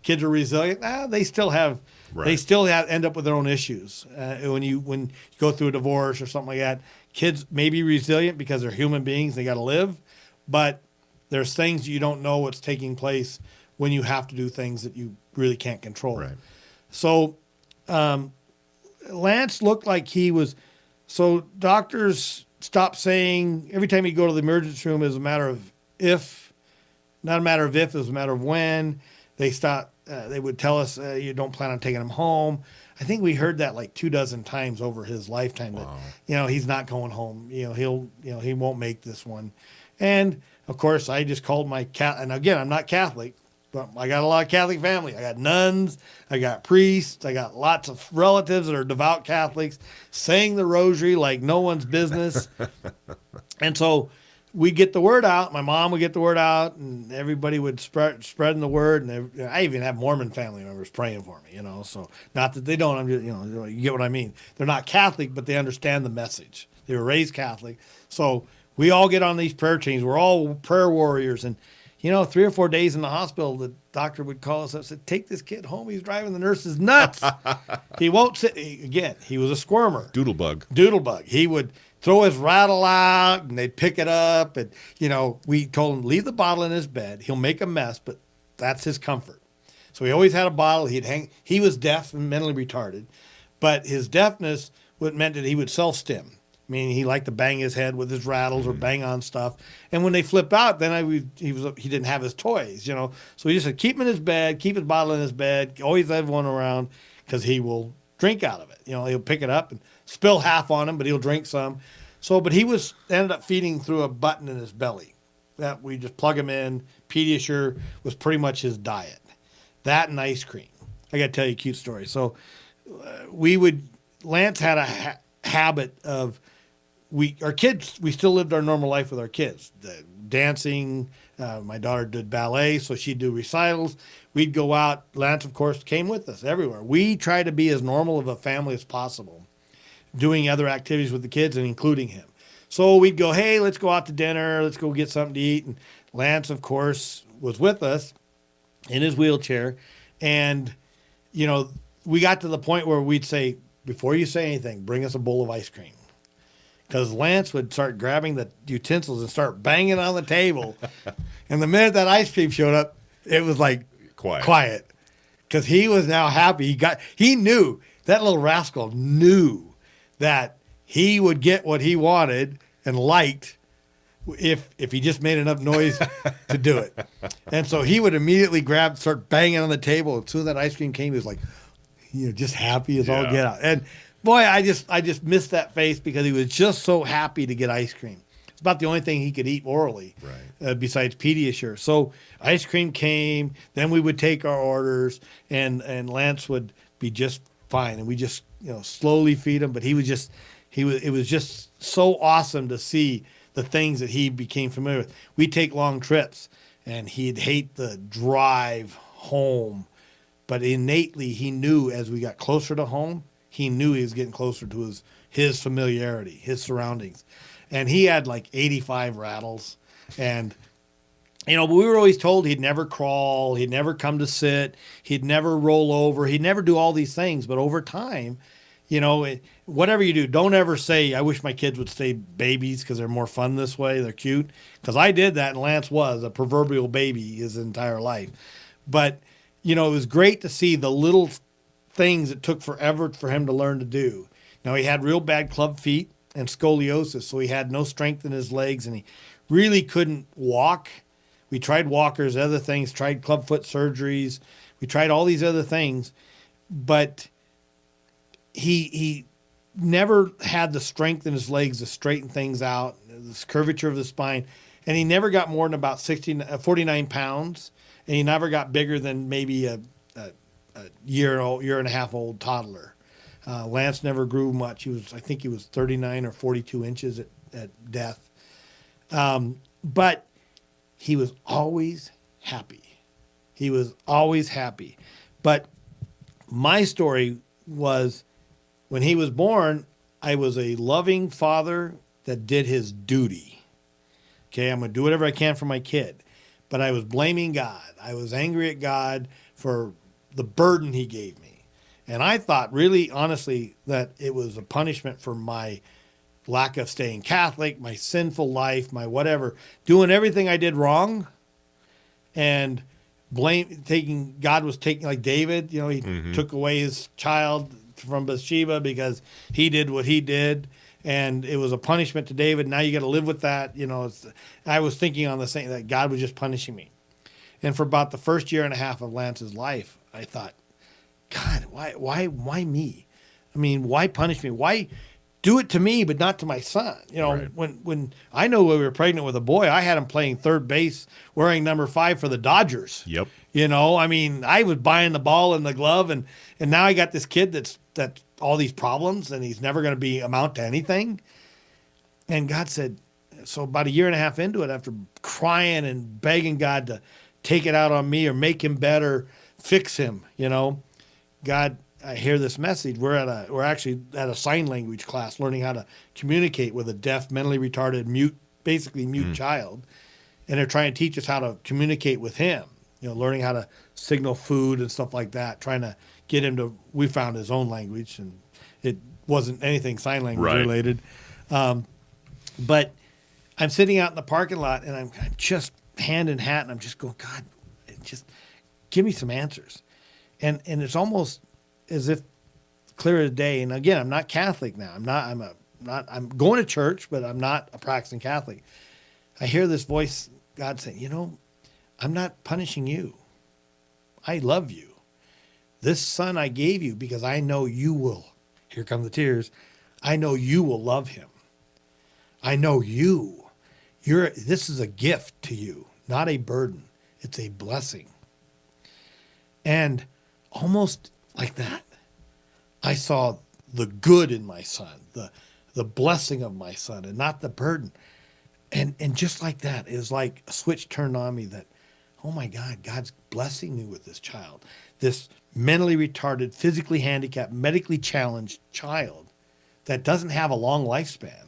[SPEAKER 2] kids are resilient. They still have, end up with their own issues. When you go through a divorce or something like that, kids may be resilient because they're human beings. They got to live, but there's things you don't know what's taking place when you have to do things that you really can't control. Right. So Lance looked like he was. So doctors stopped saying every time he'd go to the emergency room, it was a matter of if, not a matter of if, it was a matter of when. They stopped. They would tell us, you don't plan on taking him home. I think we heard that like 24 times over his lifetime. Wow. That he's not going home. He won't make this one. And of course, I just called my cat. And again, I'm not Catholic, but I got a lot of Catholic family. I got nuns, I got priests, I got lots of relatives that are devout Catholics, saying the rosary like no one's business. And so we get the word out. My mom would get the word out, and everybody would spreading the word. And I even have Mormon family members praying for me. So not that they don't. I'm just, you get what I mean. They're not Catholic, but they understand the message. They were raised Catholic, so we all get on these prayer chains. We're all prayer warriors, and 3 or 4 days in the hospital, the doctor would call us up and say, "Take this kid home. He's driving the nurses nuts. He won't sit." Again, he was a squirmer. Doodlebug. He would throw his rattle out, and they'd pick it up. And, we told him, leave the bottle in his bed. He'll make a mess, but that's his comfort. So he always had a bottle. He was deaf and mentally retarded, but his deafness meant that he would self-stim. I mean, he liked to bang his head with his rattles or bang on stuff. And when they flip out, then he didn't have his toys, So he just said, keep him in his bed, keep his bottle in his bed, always have one around because he will drink out of it. He'll pick it up and spill half on him, but he'll drink some. So, but he ended up feeding through a button in his belly. That we just plug him in. Pediasure was pretty much his diet. That and ice cream. I got to tell you a cute story. So Lance had a habit of, we still lived our normal life with our kids, dancing, My daughter did ballet, so she'd do recitals. We'd go out. Lance, of course, came with us everywhere. We tried to be as normal of a family as possible, doing other activities with the kids and including him. So we'd go, hey, let's go out to dinner. Let's go get something to eat. And Lance, of course, was with us in his wheelchair. And, you know, we got to the point where we'd say, before you say anything, bring us a bowl of ice cream. Because Lance would start grabbing the utensils and start banging on the table. And the minute that ice cream showed up, it was like quiet. Because he was now happy. He knew, that little rascal knew that he would get what he wanted and liked if he just made enough noise to do it. And so he would immediately start banging on the table. As soon as that ice cream came, he was like, just happy as all get out. And boy, I just missed that face because he was just so happy to get ice cream. It's about the only thing he could eat orally, besides Pediasure. So ice cream came, then we would take our orders, and Lance would be just fine, and we just slowly feed him. But it was just so awesome to see the things that he became familiar with. We'd take long trips, and he'd hate the drive home, but innately he knew as we got closer to home, he knew he was getting closer to his familiarity, his surroundings. And he had like 85 rattles. And, we were always told he'd never crawl, he'd never come to sit, he'd never roll over, he'd never do all these things. But over time, whatever you do, don't ever say, I wish my kids would stay babies because they're more fun this way, they're cute. Because I did that, and Lance was a proverbial baby his entire life. But, it was great to see the little things it took forever for him to learn to do. Now, he had real bad club feet and scoliosis, so he had no strength in his legs, and he really couldn't walk. We tried walkers, other things, tried clubfoot surgeries. We tried all these other things, but he never had the strength in his legs to straighten things out, this curvature of the spine, and he never got more than about 49 pounds, and he never got bigger than maybe a year and a half old toddler. Lance never grew much. I think he was 39 or 42 inches at death. But he was always happy. He was always happy. But my story was, when he was born, I was a loving father that did his duty. Okay, I'm going to do whatever I can for my kid. But I was blaming God. I was angry at God for the burden he gave me. And I thought, really, honestly, that it was a punishment for my lack of staying Catholic, my sinful life, my whatever, doing everything I did wrong, and God was taking, like David, he took away his child from Bathsheba because he did what he did, and it was a punishment to David. Now you got to live with that. I was thinking on the same, that God was just punishing me. And for about the first year and a half of Lance's life, I thought, God, why me? I mean, why punish me? Why do it to me, but not to my son? When I know we were pregnant with a boy, I had him playing third base, wearing number 5 for the Dodgers.
[SPEAKER 3] Yep.
[SPEAKER 2] I was buying the ball and the glove, and now I got this kid that's all these problems, and he's never going to amount to anything. And God said, so about a year and a half into it, after crying and begging God to take it out on me or make him better, fix him, God, I hear this message. We're actually at a sign language class learning how to communicate with a deaf, mentally retarded, mute child. And they're trying to teach us how to communicate with him, learning how to signal food and stuff like that, trying to get him to, we found his own language, and it wasn't anything sign language related. But I'm sitting out in the parking lot, and I'm just hand in hat, and I'm just going, God, just give me some answers. And it's almost as if clear as day. And again, I'm not Catholic now. I'm going to church, but I'm not a practicing Catholic. I hear this voice, God saying, I'm not punishing you. I love you. This son I gave you because I know you will. Here come the tears. I know you will love him. I know you. This is a gift to you, not a burden. It's a blessing. And almost like that, I saw the good in my son, the blessing of my son, and not the burden. And just like that, it was like a switch turned on me that, oh my God, God's blessing me with this child. This mentally retarded, physically handicapped, medically challenged child that doesn't have a long lifespan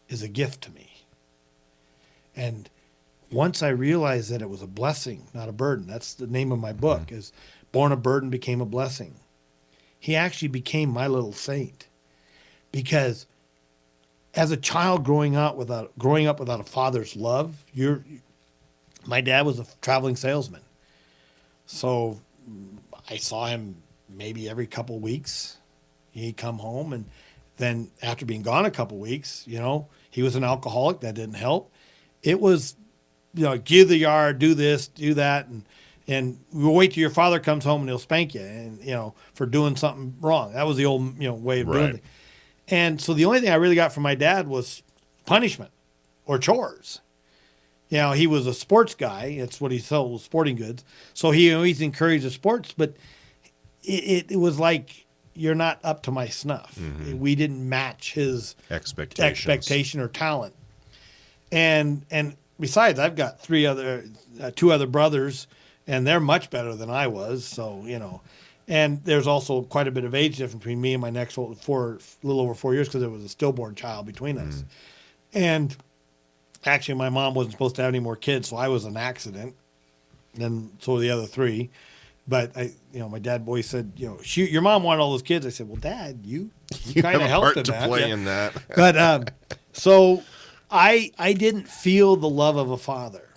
[SPEAKER 2] is a gift to me. And once I realized that it was a blessing, not a burden, that's the name of my book, is Born a Burden, Became a Blessing. He actually became my little saint, because as a child growing up without a father's love, my dad was a traveling salesman. So I saw him maybe every couple of weeks. He'd come home, and then after being gone a couple of weeks, he was an alcoholic. That didn't help. It was, give the yard, do this, do that, and we'll wait till your father comes home and he'll spank you, and for doing something wrong. That was the old way of doing it. And so the only thing I really got from my dad was punishment or chores. He was a sports guy. It's what he sold, sporting goods. So he always encouraged the sports, but it was like, you're not up to my snuff. Mm-hmm. We didn't match his expectation or talent. And besides, I've got two other brothers, and they're much better than I was. So, and there's also quite a bit of age difference between me and my next one, a little over 4 years, because there was a stillborn child between us. And actually, my mom wasn't supposed to have any more kids, so I was an accident. And so were the other three. But my dad always said, your mom wanted all those kids. I said, well, Dad, you kind of helped in that.
[SPEAKER 3] Play in that.
[SPEAKER 2] But so I didn't feel the love of a father,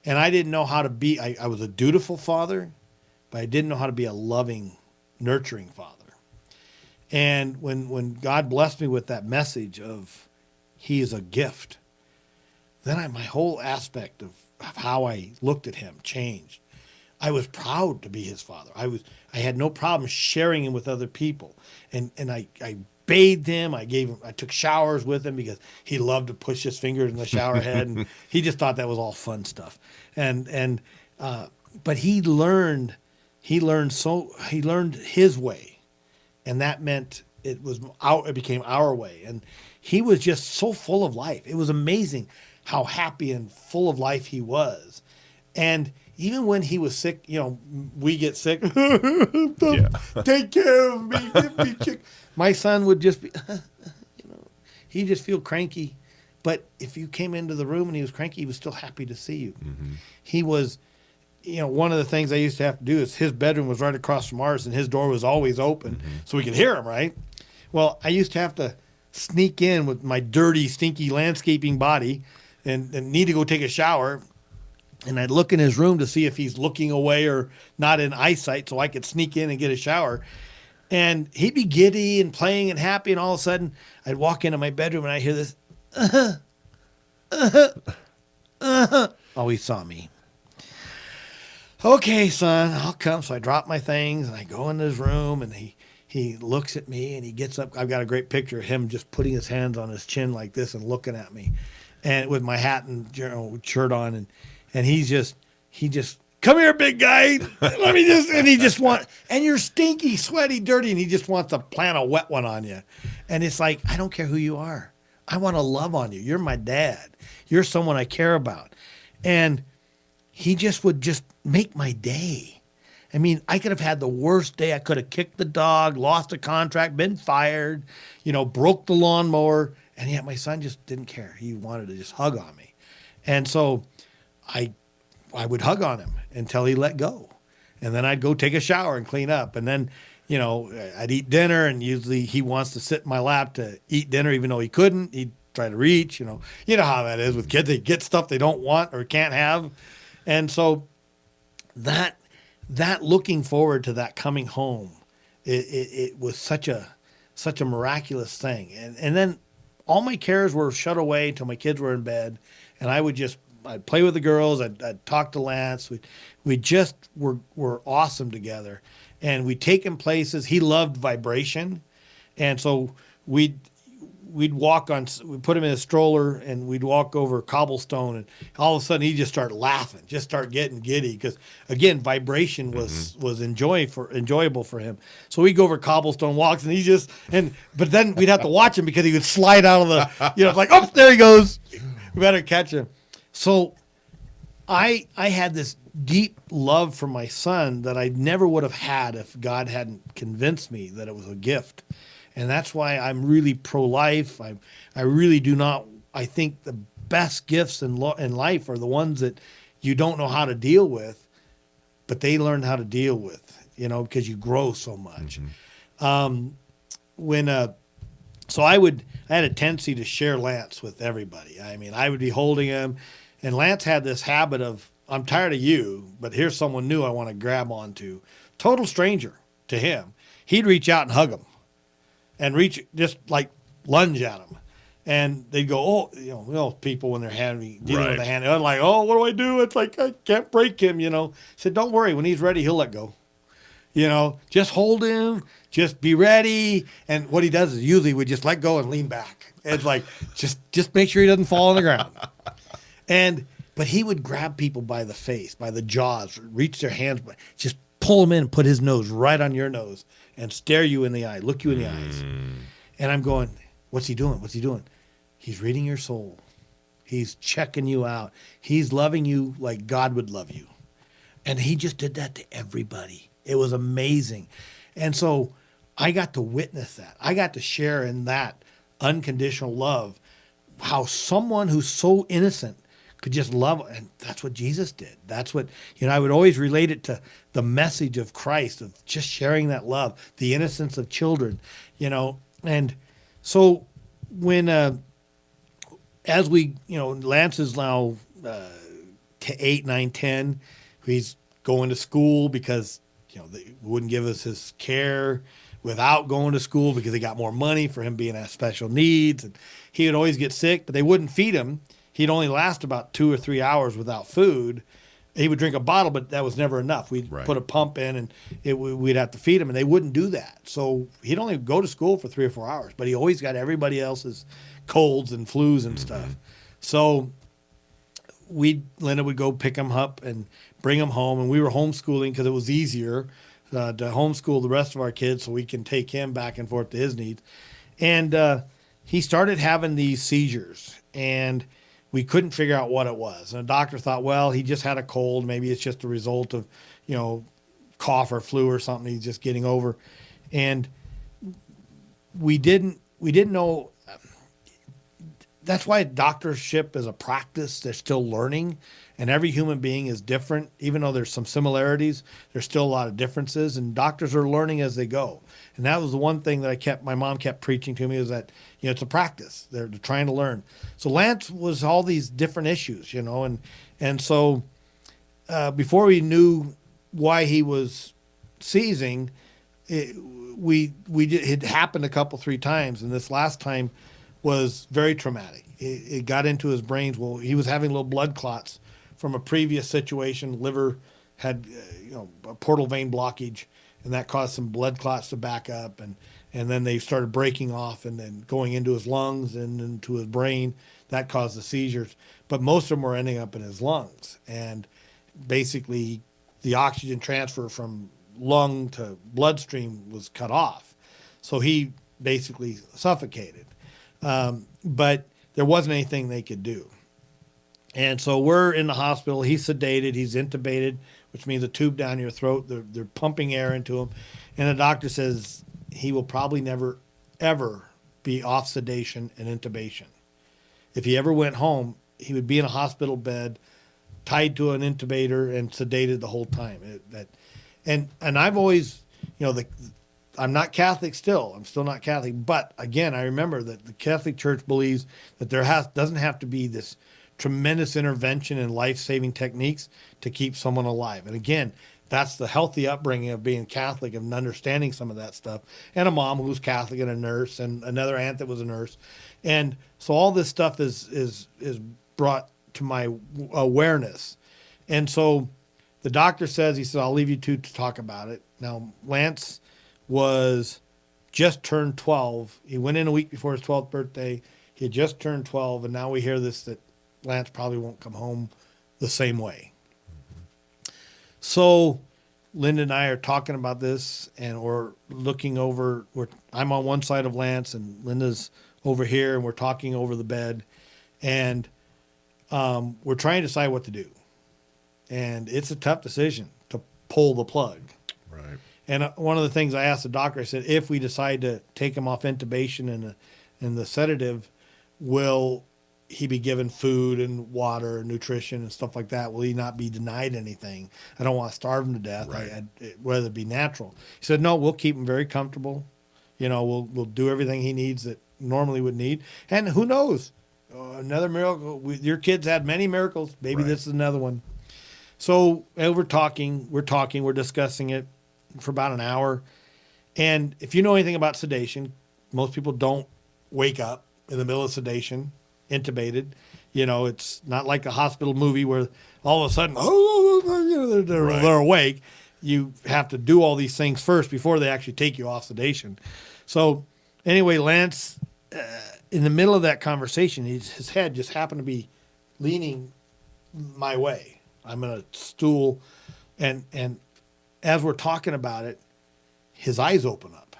[SPEAKER 2] and I didn't know how to be. I was a dutiful father, but I didn't know how to be a loving, nurturing father. And when God blessed me with that message of He is a gift, then my whole aspect of how I looked at Him changed. I was proud to be His father. I had no problem sharing Him with other people. And I bathed him. I took showers with him because he loved to push his fingers in the shower head, and he just thought that was all fun stuff. But he learned his way, and that meant it became our way. And he was just so full of life. It was amazing how happy and full of life he was. And even when he was sick, we get sick. Take care of me. Give me chick. My son would just be, he'd just feel cranky. But if you came into the room and he was cranky, he was still happy to see you. Mm-hmm. He was, one of the things I used to have to do is his bedroom was right across from ours, and his door was always open, so we could hear him, right? Well, I used to have to sneak in with my dirty, stinky landscaping body and need to go take a shower. And I'd look in his room to see if he's looking away or not in eyesight, so I could sneak in and get a shower. And he'd be giddy and playing and happy, and all of a sudden I'd walk into my bedroom and I'd hear this, Oh, he saw me. Okay, son, I'll come. So I drop my things and I go in his room, and he looks at me and he gets up. I've got a great picture of him just putting his hands on his chin like this and looking at me, and with my hat and shirt on, and he just, come here, big guy. And you're stinky, sweaty, dirty, and he just wants to plant a wet one on you. And it's like, I don't care who you are. I want to love on you. You're my dad. You're someone I care about. And he would make my day. I mean, I could have had the worst day. I could have kicked the dog, lost a contract, been fired, broke the lawnmower. And yet my son just didn't care. He wanted to just hug on me. And so I would hug on him until he let go. And then I'd go take a shower and clean up. And then, I'd eat dinner, and usually he wants to sit in my lap to eat dinner, even though he couldn't. He'd try to reach, You know how that is with kids. They get stuff they don't want or can't have. And so that looking forward to that coming home, it was such a miraculous thing. And then all my cares were shut away until my kids were in bed, and I'd play with the girls. I'd talk to Lance. We just were awesome together, and we'd take him places. He loved vibration, and so we'd walk on. We put him in a stroller, and we'd walk over cobblestone, and all of a sudden he'd just start laughing, just start getting giddy, because again, vibration was enjoyable for him. So we'd go over cobblestone walks, and but then we'd have to watch him because he would slide out of the, like, oh, there he goes. We better catch him. So I had this deep love for my son that I never would have had if God hadn't convinced me that it was a gift. And that's why I'm really pro-life. I really do not. I think the best gifts in life are the ones that you don't know how to deal with, but they learn how to deal with, because you grow so much. So I had a tendency to share Lance with everybody. I mean, I would be holding him, and Lance had this habit of, I'm tired of you, but here's someone new I want to grab onto. Total stranger to him. He'd reach out and hug him and just like lunge at him. And they'd go, oh, people when they're dealing with a hand, they're like, oh, what do I do? It's like, I can't break him, Said, don't worry. When he's ready, he'll let go. Just hold him, just be ready. And what he does is usually we just let go and lean back. It's like, just make sure he doesn't fall on the ground. But he would grab people by the face, by the jaws, reach their hands, just pull him in and put his nose right on your nose and stare you in the eye, look you in the eyes. And I'm going, what's he doing? What's he doing? He's reading your soul. He's checking you out. He's loving you like God would love you. And he just did that to everybody. It was amazing. And so I got to witness that. I got to share in that unconditional love, how someone who's so innocent could just love. And that's what Jesus did. That's what, I would always relate it to the message of Christ, of just sharing that love, the innocence of children, And so when, as we, Lance is now 8, 9, 10, he's going to school because, they wouldn't give us his care without going to school because they got more money for him being at special needs. And he would always get sick, but they wouldn't feed him. He'd only last about 2 or 3 hours without food. He would drink a bottle, but that was never enough. We'd put a pump in and we'd have to feed him, and they wouldn't do that. So he'd only go to school for 3 or 4 hours, but he always got everybody else's colds and flus and stuff. So Linda would go pick him up and bring him home, and we were homeschooling because it was easier to homeschool the rest of our kids so we can take him back and forth to his needs. And he started having these seizures, and we couldn't figure out what it was. And the doctor thought, well, he just had a cold. Maybe it's just a result of, cough or flu or something he's just getting over. And we didn't know. That's why doctorship is a practice. They're still learning, and every human being is different. Even though there's some similarities, there's still a lot of differences, and doctors are learning as they go. And that was the one thing that my mom kept preaching to me, is that, it's a practice. They're trying to learn. So Lance was all these different issues, and so before we knew why he was seizing, it happened a couple, 3 times, and this last time was very traumatic. It got into his brains. Well, he was having little blood clots from a previous situation. Liver had, a portal vein blockage, and that caused some blood clots to back up. And then they started breaking off and then going into his lungs and into his brain. That caused the seizures. But most of them were ending up in his lungs. And basically, the oxygen transfer from lung to bloodstream was cut off. So he basically suffocated. But there wasn't anything they could do. And so we're in the hospital. He's sedated. He's intubated, which means a tube down your throat. They're pumping air into him. And the doctor says he will probably never, ever be off sedation and intubation. If he ever went home, he would be in a hospital bed, tied to an intubator and sedated the whole time. And I've always, I'm not Catholic still. I'm still not Catholic. But again, I remember that the Catholic Church believes that there doesn't have to be this tremendous intervention in life-saving techniques to keep someone alive. And again, that's the healthy upbringing of being Catholic and understanding some of that stuff. And a mom who was Catholic and a nurse, and another aunt that was a nurse. And so all this stuff is brought to my awareness. And so the doctor says, he said, I'll leave you two to talk about it. Now, Lance was just turned 12. He went in a week before his 12th birthday. He had just turned 12, and now we hear this, that Lance probably won't come home the same way. So Linda and I are talking about this, and we're looking over. I'm on one side of Lance, and Linda's over here, and we're talking over the bed. And we're trying to decide what to do. And it's a tough decision to pull the plug.
[SPEAKER 3] Right.
[SPEAKER 2] And one of the things I asked the doctor, I said, if we decide to take him off intubation and the sedative, will he be given food and water and nutrition and stuff like that? Will he not be denied anything? I don't want to starve him to death.
[SPEAKER 3] Right.
[SPEAKER 2] I'd rather it be natural. He said, no, we'll keep him very comfortable. We'll do everything he needs that normally would need. And who knows? Another miracle. Your kids had many miracles. Maybe this is another one. So we're discussing it for about an hour. And if you know anything about sedation, most people don't wake up in the middle of sedation, intubated. It's not like a hospital movie where all of a sudden, they're awake. You have to do all these things first before they actually take you off sedation. So anyway, Lance, in the middle of that conversation, his head just happened to be leaning my way. I'm in a stool, and as we're talking about it, his eyes open up.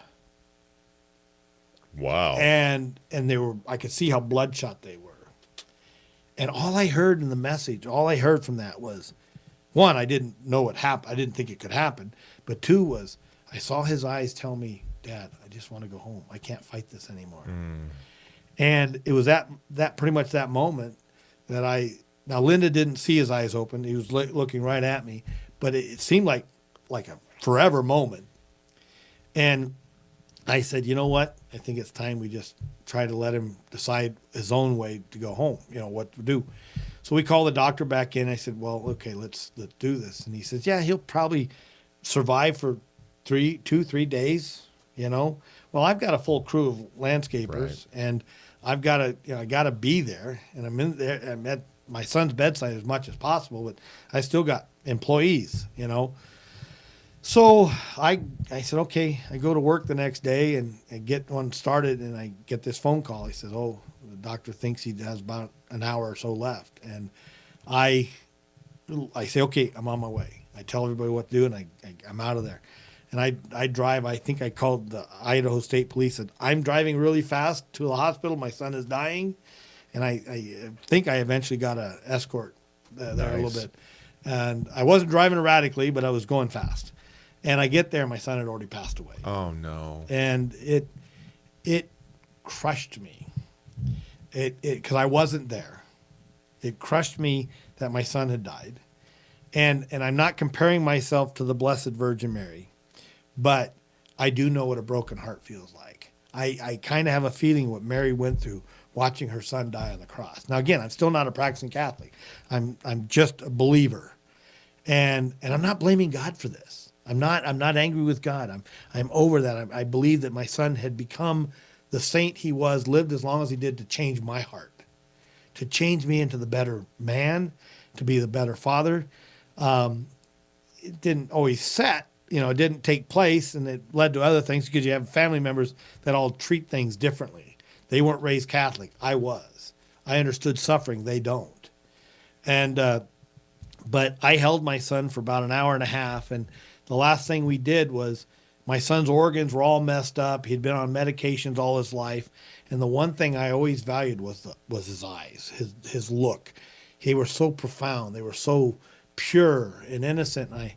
[SPEAKER 3] Wow.
[SPEAKER 2] And I could see how bloodshot they were. And all I heard in the message, all I heard from that was, one, I didn't know what happened. I didn't think it could happen. But two was, I saw his eyes tell me, Dad, I just want to go home. I can't fight this anymore. And it was that pretty much that moment that now Linda didn't see his eyes open. He was looking right at me, but it seemed like a forever moment. And I said, you know what? I think it's time we just try to let him decide his own way to go home, what to do. So we called the doctor back in. I said, well, okay, let's do this. And he says, yeah, he'll probably survive for 3 days, Well, I've got a full crew of landscapers, and I've got to, I got to be there. And I'm at my son's bedside as much as possible, but I still got employees, So I said, okay. I go to work the next day and get one started, and I get this phone call. He says, oh, the doctor thinks he has about an hour or so left. And I say, okay, I'm on my way. I tell everybody what to do, and I'm out of there. And I drive. I think I called the Idaho State Police, and I'm driving really fast to the hospital. My son is dying. And I think I eventually got an escort there a little bit. And I wasn't driving erratically, but I was going fast. And I get there, my son had already passed away.
[SPEAKER 3] Oh, no.
[SPEAKER 2] And it crushed me. Because I wasn't there. It crushed me that my son had died. And I'm not comparing myself to the Blessed Virgin Mary, but I do know what a broken heart feels like. I kind of have a feeling what Mary went through watching her son die on the cross. Now, again, I'm still not a practicing Catholic. I'm just a believer. And I'm not blaming God for this. I'm not angry with God. I'm over that. I believe that my son had become the saint he was, lived as long as he did to change my heart, to change me into the better man, to be the better father. It didn't always set, it didn't take place, and it led to other things because you have family members that all treat things differently. They weren't raised Catholic. I was. I understood suffering. They don't. And but I held my son for about an hour and a half, and the last thing we did was my son's organs were all messed up. He'd been on medications all his life. And the one thing I always valued was his eyes, his look. They were so profound. They were so pure and innocent. And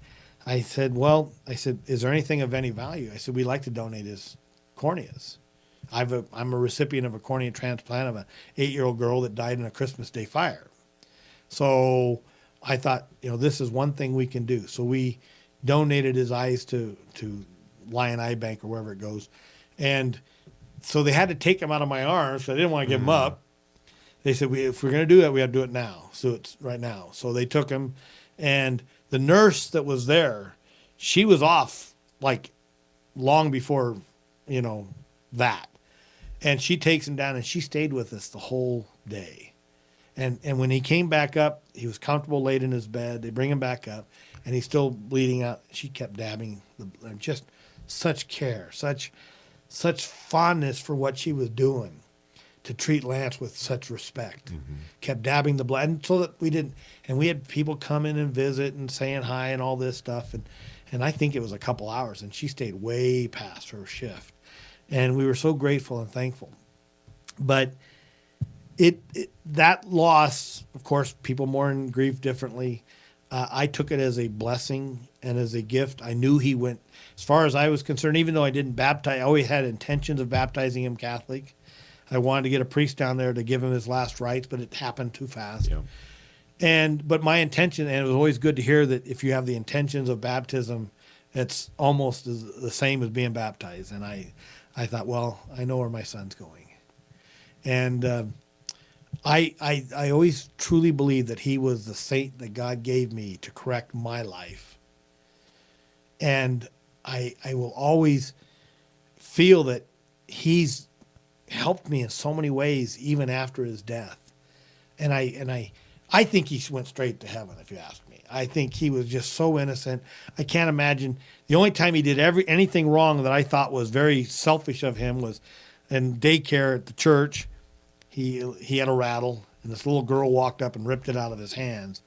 [SPEAKER 2] I said, is there anything of any value? I said, we'd like to donate his corneas. I'm a recipient of a cornea transplant of an 8-year-old girl that died in a Christmas Day fire. So I thought, this is one thing we can do. So we donated his eyes to Lion Eye Bank or wherever it goes. And so they had to take him out of my arms. So I didn't want to give him up. They said, if we're going to do that, we have to do it now. So it's right now. So they took him, and the nurse that was there, she was off like long before, that. And she takes him down, and she stayed with us the whole day. And when he came back up, he was comfortable laid in his bed. They bring him back up, and he's still bleeding out. She kept dabbing just such care, such fondness for what she was doing to treat Lance with such respect. Kept dabbing the blood, and so that we had people come in and visit and saying hi and all this stuff. And I think it was a couple hours, and she stayed way past her shift. And we were so grateful and thankful. But that loss, of course, people mourn grief differently. I took it as a blessing and as a gift. I knew he went, as far as I was concerned, even though I didn't baptize, I always had intentions of baptizing him Catholic. I wanted to get a priest down there to give him his last rites, but it happened too fast.
[SPEAKER 3] Yeah.
[SPEAKER 2] But my intention, and it was always good to hear that if you have the intentions of baptism, it's almost the same as being baptized. And I thought, well, I know where my son's going. And I always truly believe that he was the saint that God gave me to correct my life. And I will always feel that he's helped me in so many ways, even after his death. And I think he went straight to heaven, if you ask me. I think he was just so innocent. I can't imagine. The only time he did anything wrong that I thought was very selfish of him was in daycare at the church. He had a rattle, and this little girl walked up and ripped it out of his hands.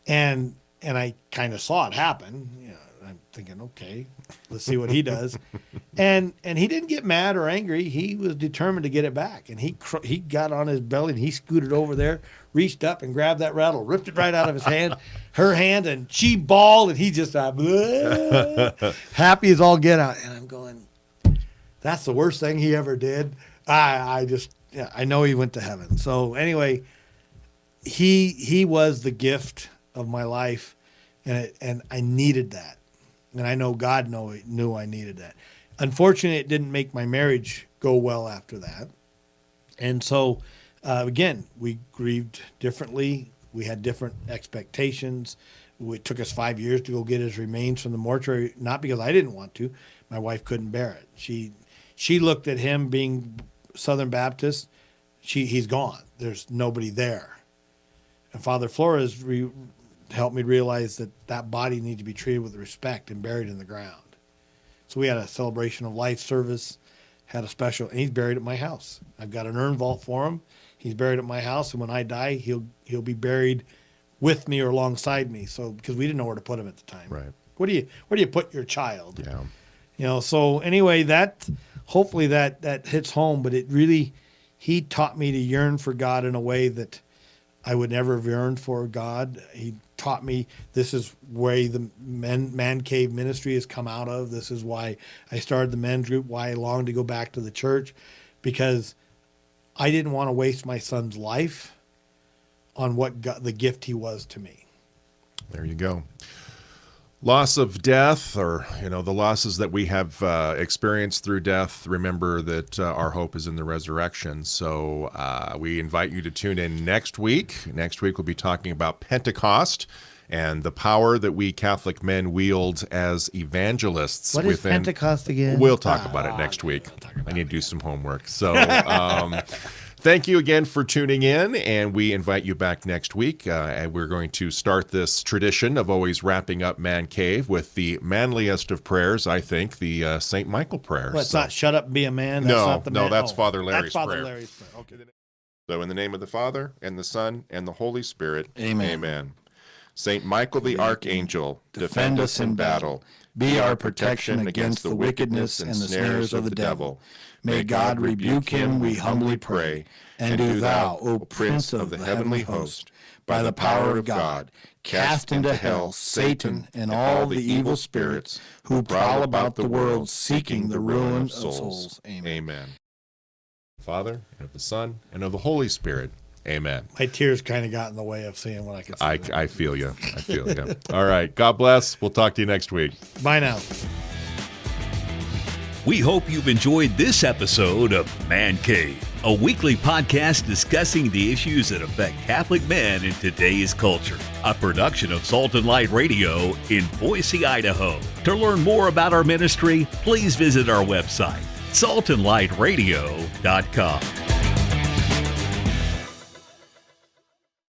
[SPEAKER 2] And I kind of saw it happen. You know, I'm thinking, okay, let's see what he does. And he didn't get mad or angry. He was determined to get it back. And he got on his belly and he scooted over there, reached up and grabbed that rattle, ripped it right out of his hand, her hand, and she bawled, and he just happy as all get out. And I'm going, that's the worst thing he ever did. I know he went to heaven. So anyway, he was the gift of my life, and I needed that. And I know God knew I needed that. Unfortunately, it didn't make my marriage go well after that. And so, again, we grieved differently. We had different expectations. It took us 5 years to go get his remains from the mortuary, not because I didn't want to. My wife couldn't bear it. She looked at him being Southern Baptist. He's gone. There's nobody there. And Father Flores helped me realize that body needed to be treated with respect and buried in the ground. So we had a celebration of life service, had a special, and he's buried at my house. I've got an urn vault for him. He's buried at my house, and when I die, he'll be buried with me or alongside me. So because we didn't know where to put him at the time.
[SPEAKER 3] Right.
[SPEAKER 2] Where do you put your child?
[SPEAKER 3] Yeah.
[SPEAKER 2] You know. So anyway, hopefully that hits home. But he taught me to yearn for God in a way that I would never have yearned for God. He taught me this is where the man cave ministry has come out of. This is why I started the men's group, why I longed to go back to the church, because I didn't want to waste my son's life on the gift he was to me.
[SPEAKER 3] There you go. Loss of death, or the losses that we have experienced through death, remember that our hope is in the resurrection. So we invite you to tune in next week. Next week we'll be talking about Pentecost and the power that we Catholic men wield as evangelists.
[SPEAKER 2] What is Pentecost again?
[SPEAKER 3] We'll talk about it next week. I need to do some homework. So thank you again for tuning in, and we invite you back next week. And we're going to start this tradition of always wrapping up Man Cave with the manliest of prayers, I think, the St. Michael prayer.
[SPEAKER 2] Well, it's not shut up and be a man? That's
[SPEAKER 3] that's Father Larry's
[SPEAKER 2] prayer.
[SPEAKER 3] prayer.
[SPEAKER 2] Larry's prayer. Okay.
[SPEAKER 3] So in the name of the Father, and the Son, and the Holy Spirit,
[SPEAKER 2] Amen.
[SPEAKER 3] Amen. St. Michael the Archangel, defend us in battle. Be our protection against the wickedness and the snares of the devil. May God rebuke him, we humbly pray. And do thou, O Prince of the heavenly host, by the power of God, cast into hell Satan and all the evil spirits who prowl about the world seeking the ruin of souls. Amen. Father, and of the Son, and of the Holy Spirit. Amen.
[SPEAKER 2] My tears kind of got in the way of seeing what I could see.
[SPEAKER 3] I feel you. I feel you. All right. God bless. We'll talk to you next week.
[SPEAKER 2] Bye now.
[SPEAKER 1] We hope you've enjoyed this episode of Man Cave, a weekly podcast discussing the issues that affect Catholic men in today's culture. A production of Salt and Light Radio in Boise, Idaho. To learn more about our ministry, please visit our website, saltandlightradio.com.